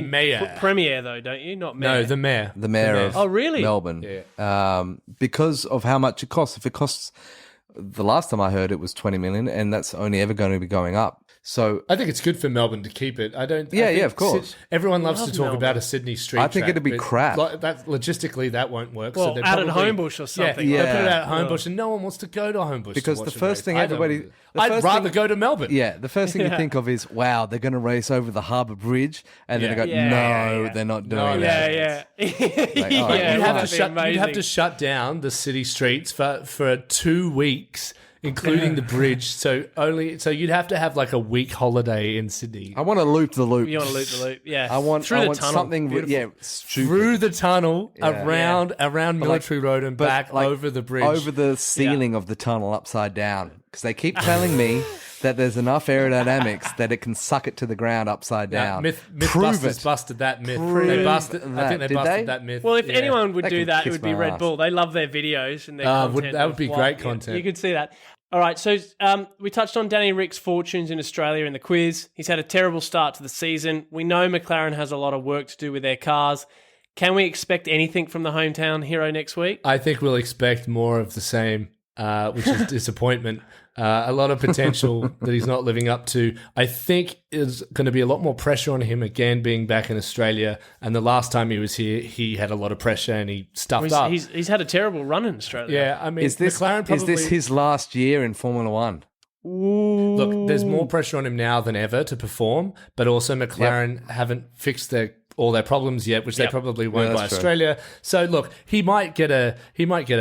Mayor. premier though, don't you? Not mayor. No, the mayor. the mayor of Oh, really? Melbourne. Yeah. Because of how much it costs. If it costs The last time I heard it was 20 million, and that's only ever going to be going up. So I think it's good for Melbourne to keep it. I think of course. Everyone loves to talk about a Sydney street. I think track, it'd be but crap. Logistically, that won't work. Well, so out at Homebush or something. Yeah, they put it out at Homebush, and no one wants to go to Homebush because to watch the first thing everybody, I'd rather go to Melbourne. Yeah, the first thing you think of is, wow, they're going to race over the Harbour Bridge, and then I go, no, they're not doing that. Yeah. Like, oh, You'd have to shut down the city streets for 2 weeks, including the bridge. So you'd have to have like a week holiday in Sydney. I want to loop the loop. You want to loop the loop, yeah. I want tunnel. something, stupid. Through the tunnel, around Military Road and back over the bridge. Over the ceiling of the tunnel upside down. Because they keep telling me that there's enough aerodynamics that it can suck it to the ground upside down. Mythbusters busted that myth. I think they busted that myth. Well, if anyone would do that, it would be Red ass. Bull. They love their videos and their content. That would be great content. You could see that. All right, so we touched on Danny Rick's fortunes in Australia in the quiz. He's had a terrible start to the season. We know McLaren has a lot of work to do with their cars. Can we expect anything from the hometown hero next week? I think we'll expect more of the same, which is disappointment. A lot of potential that he's not living up to. I think there's going to be a lot more pressure on him again being back in Australia. And the last time he was here, he had a lot of pressure and he stuffed up. He's had a terrible run in Australia. Yeah, I mean, McLaren probably... Is this his last year in Formula One? Look, there's more pressure on him now than ever to perform, but also McLaren haven't fixed all their problems yet, which they probably won't by Australia. So look, he might get a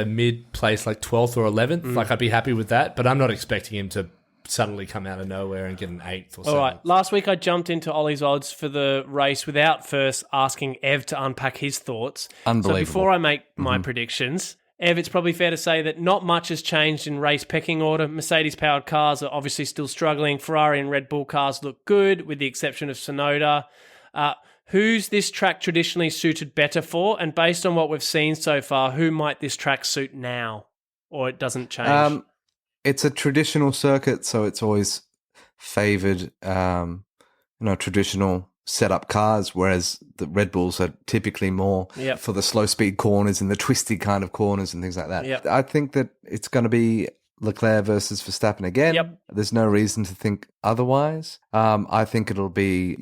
mid place like 12th or 11th. Like I'd be happy with that, but I'm not expecting him to suddenly come out of nowhere and get an 8th or something. All right, last week I jumped into Ollie's odds for the race without first asking Ev to unpack his thoughts. Unbelievable. So before I make my predictions, Ev, it's probably fair to say that not much has changed in race pecking order. Mercedes-powered cars are obviously still struggling. Ferrari and Red Bull cars look good, with the exception of Tsunoda. Who's this track traditionally suited better for? And based on what we've seen so far, who might this track suit now? Or it doesn't change? It's a traditional circuit, so it's always favoured, traditional setup cars, whereas the Red Bulls are typically more for the slow speed corners and the twisty kind of corners and things like that. Yep. I think that it's going to be Leclerc versus Verstappen again. Yep. There's no reason to think otherwise. I think it'll be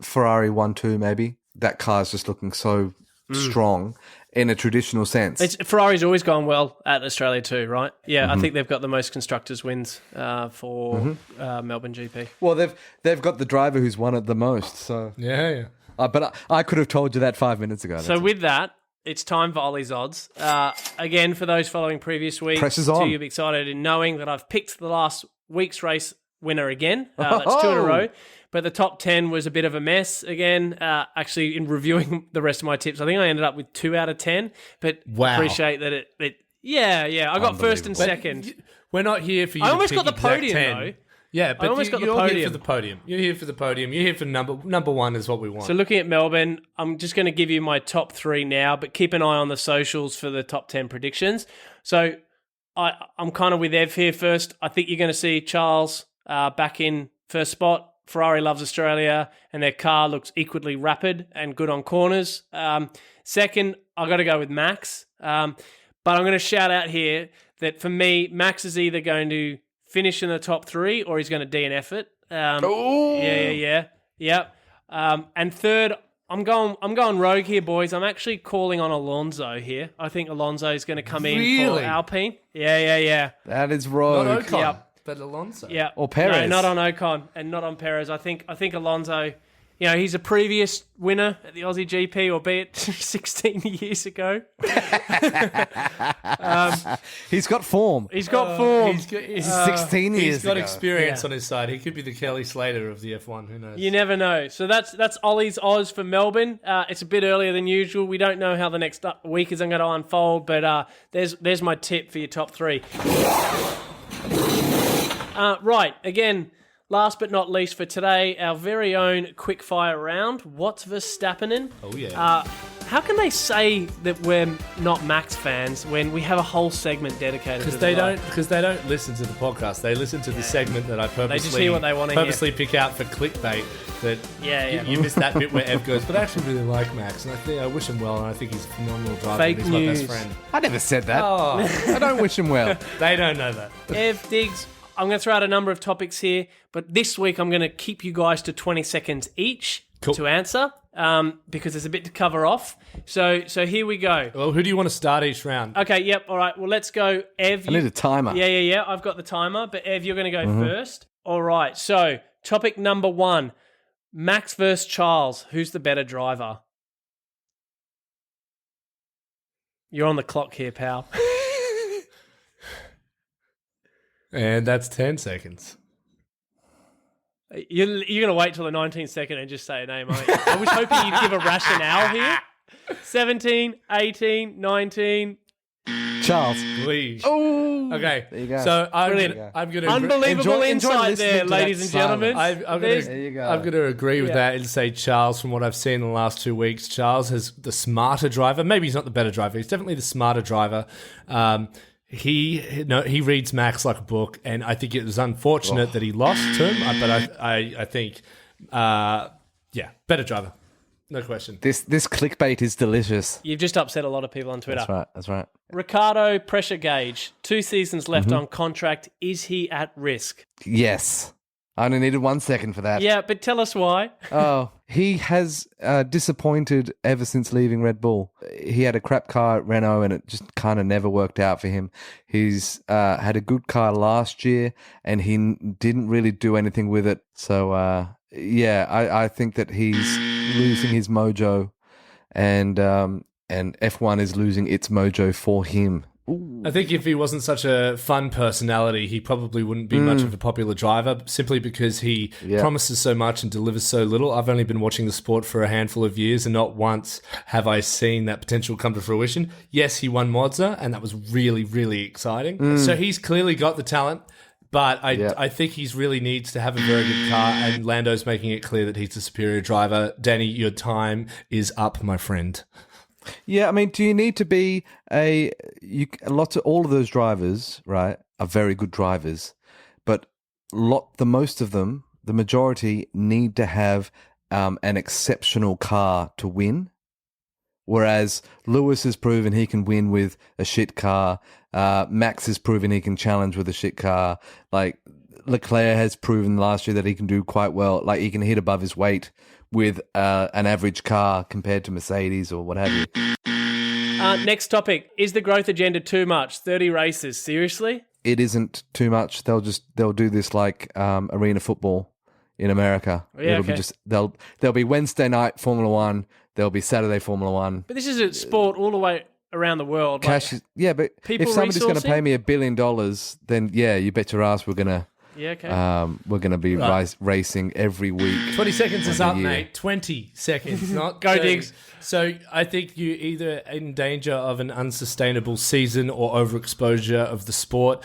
Ferrari 1-2 maybe. That car's just looking so strong in a traditional sense. Ferrari's always gone well at Australia too, right? Yeah, I think they've got the most constructors wins for Melbourne GP. Well, they've got the driver who's won it the most. So Yeah. But I could have told you that 5 minutes ago. So with that, it's time for Ollie's odds. Again, for those following previous weeks, pressure's on. You'll be excited in knowing that I've picked the last week's race winner again. That's 2 in a row. But the top 10 was a bit of a mess again. Actually, in reviewing the rest of my tips, I think I ended up with 2 out of 10. But appreciate that it I got first and second. We're not here for you. I almost to got the pick exact podium 10. though. Yeah, but I almost got the you're podium. here for the podium. You're here for the podium. You're here for number one is what we want. So looking at Melbourne, I'm just going to give you my top 3 now, but keep an eye on the socials for the top 10 predictions. So I'm kind of with Ev here first. I think you're going to see Charles back in first spot. Ferrari loves Australia, and their car looks equally rapid and good on corners. Second, I've got to go with Max. But I'm going to shout out here that for me, Max is either going to finish in the top 3 or he's going to DNF it. Yeah. And third, I'm going rogue here, boys. I'm actually calling on Alonso here. I think Alonso is going to come in for Alpine. Yeah. That is rogue. Not Ocon, Yep. but Alonso. Yeah. Or Perez. No, not on Ocon and not on Perez. I think Alonso, he's a previous winner at the Aussie GP, albeit 16 years ago. He's got form. He's got form. He's 16 years He's got ago. experience on his side. He could be the Kelly Slater of the F1. Who knows? You never know. So that's Ollie's Oz for Melbourne. It's a bit earlier than usual. We don't know how the next week is going to unfold, but there's my tip for your top 3. Right, again, last but not least for today, our very own quickfire round. What's Verstappen in? Oh, yeah. How can they say that we're not Max fans when we have a whole segment dedicated to Because they don't listen to the podcast. They listen to the segment that I purposely just hear what they wanna hear. pick out for clickbait. That you missed that bit where Ev goes, but I actually really like Max, and I wish him well, and I think he's a phenomenal driver. Fake and he's news. my best friend. I never said that. Oh, I don't wish him well. they don't know that. Ev, Digz, I'm going to throw out a number of topics here, but this week I'm going to keep you guys to 20 seconds each to answer, because there's a bit to cover off. So here we go. Well, who do you want to start each round? Okay, yep, all right. Well, let's go. Ev, I need a timer. Yeah. I've got the timer, but Ev, you're going to go first. All right, so topic number 1. Max versus Charles. Who's the better driver? You're on the clock here, pal. And that's 10 seconds. You're going to wait till the 19th second and just say a name, aren't you? I was hoping you'd give a rationale here. 17, 18, 19. Charles. Please. Oh. Okay. There you go. So I'm Brilliant. going to Unbelievable enjoy insight listening there, to ladies that and gentlemen. I'm There you go. going to agree with that and say Charles, from what I've seen in the last 2 weeks, Charles is the smarter driver. Maybe he's not the better driver. He's definitely the smarter driver. He reads Max like a book, and I think it was unfortunate that he lost to him. But I think, better driver, no question. This clickbait is delicious. You've just upset a lot of people on Twitter. That's right. Ricardo pressure gauge. 2 seasons left on contract. Is he at risk? Yes. I only needed 1 second for that. Yeah, but tell us why. Oh, he has disappointed ever since leaving Red Bull. He had a crap car at Renault and it just kind of never worked out for him. He's had a good car last year and he didn't really do anything with it. So, I think that he's losing his mojo and F1 is losing its mojo for him. Ooh. I think if he wasn't such a fun personality, he probably wouldn't be much of a popular driver, simply because he promises so much and delivers so little. I've only been watching the sport for a handful of years, and not once have I seen that potential come to fruition. Yes, he won Monza, and that was really, really exciting. So he's clearly got the talent, but I think he really needs to have a very good car, and Lando's making it clear that he's the superior driver. Danny, your time is up, my friend. Yeah, I mean, do you need to be all of those drivers, right, are very good drivers, but most of them, the majority, need to have an exceptional car to win. Whereas Lewis has proven he can win with a shit car. Max has proven he can challenge with a shit car. Like Leclerc has proven last year that he can do quite well. Like he can hit above his weight with an average car compared to Mercedes or what have you. Next topic. Is the growth agenda too much? 30 races. Seriously? It isn't too much. They'll do this like arena football in America. Yeah, There'll be Wednesday night Formula One. There'll be Saturday Formula One. But this is a sport all the way around the world. Cash is, but if somebody's going to pay me $1 billion, then you bet your ass we're going to. Yeah, okay. We're going to be racing every week. 20 seconds is up, mate. 20 seconds, not Go 30. Digz. So I think you're either in danger of an unsustainable season or overexposure of the sport.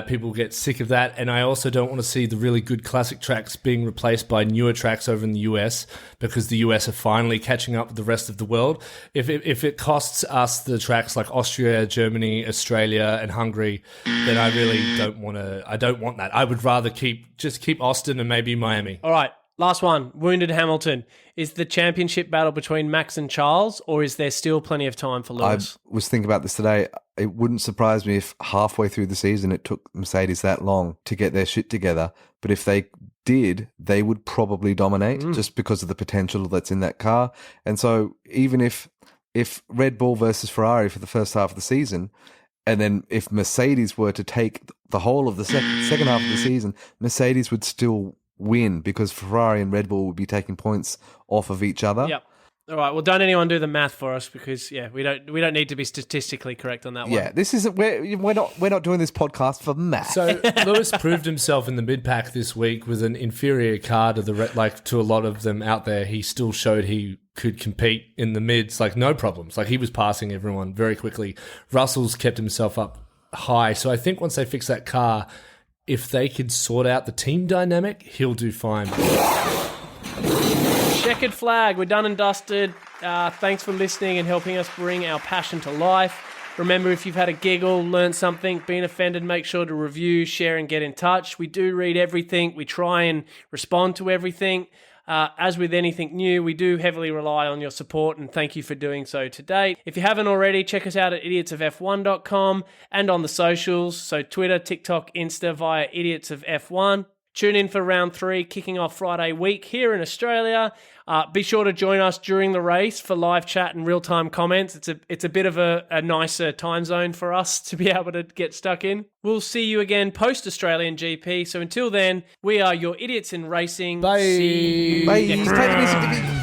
People get sick of that. And I also don't want to see the really good classic tracks being replaced by newer tracks over in the US, because the US are finally catching up with the rest of the world. If it costs us the tracks like Austria, Germany, Australia, and Hungary, then I really don't want to. I don't want that. I would rather keep Austin and maybe Miami. All right. Last one. Wounded Hamilton. Is the championship battle between Max and Charles, or is there still plenty of time for Lewis? I was thinking about this today. It wouldn't surprise me if halfway through the season it took Mercedes that long to get their shit together. But if they did, they would probably dominate just because of the potential that's in that car. And so even if Red Bull versus Ferrari for the first half of the season, and then if Mercedes were to take the whole of the second half of the season, Mercedes would still win because Ferrari and Red Bull would be taking points off of each other. Yep. All right. Well, don't anyone do the math for us, because we don't need to be statistically correct on that one. Yeah, this isn't we're not doing this podcast for math. So Lewis proved himself in the mid pack this week with an inferior car to a lot of them out there. He still showed he could compete in the mids, like no problems. Like he was passing everyone very quickly. Russell's kept himself up high. So I think once they fix that car, if they can sort out the team dynamic, he'll do fine. Checkered flag. We're done and dusted. Thanks for listening and helping us bring our passion to life. Remember, if you've had a giggle, learned something, been offended, make sure to review, share, and get in touch. We do read everything. We try and respond to everything. As with anything new, we do heavily rely on your support, and thank you for doing so to date. If you haven't already, check us out at idiotsoff1.com and on the socials, so Twitter, TikTok, Insta via Idiots of F1. Tune in for round 3, kicking off Friday week here in Australia. Be sure to join us during the race for live chat and real-time comments. It's a bit of a nicer time zone for us to be able to get stuck in. We'll see you again post-Australian GP. So until then, we are your Idiots in Racing. Bye. See you Bye. next Play the time. music, Diggy.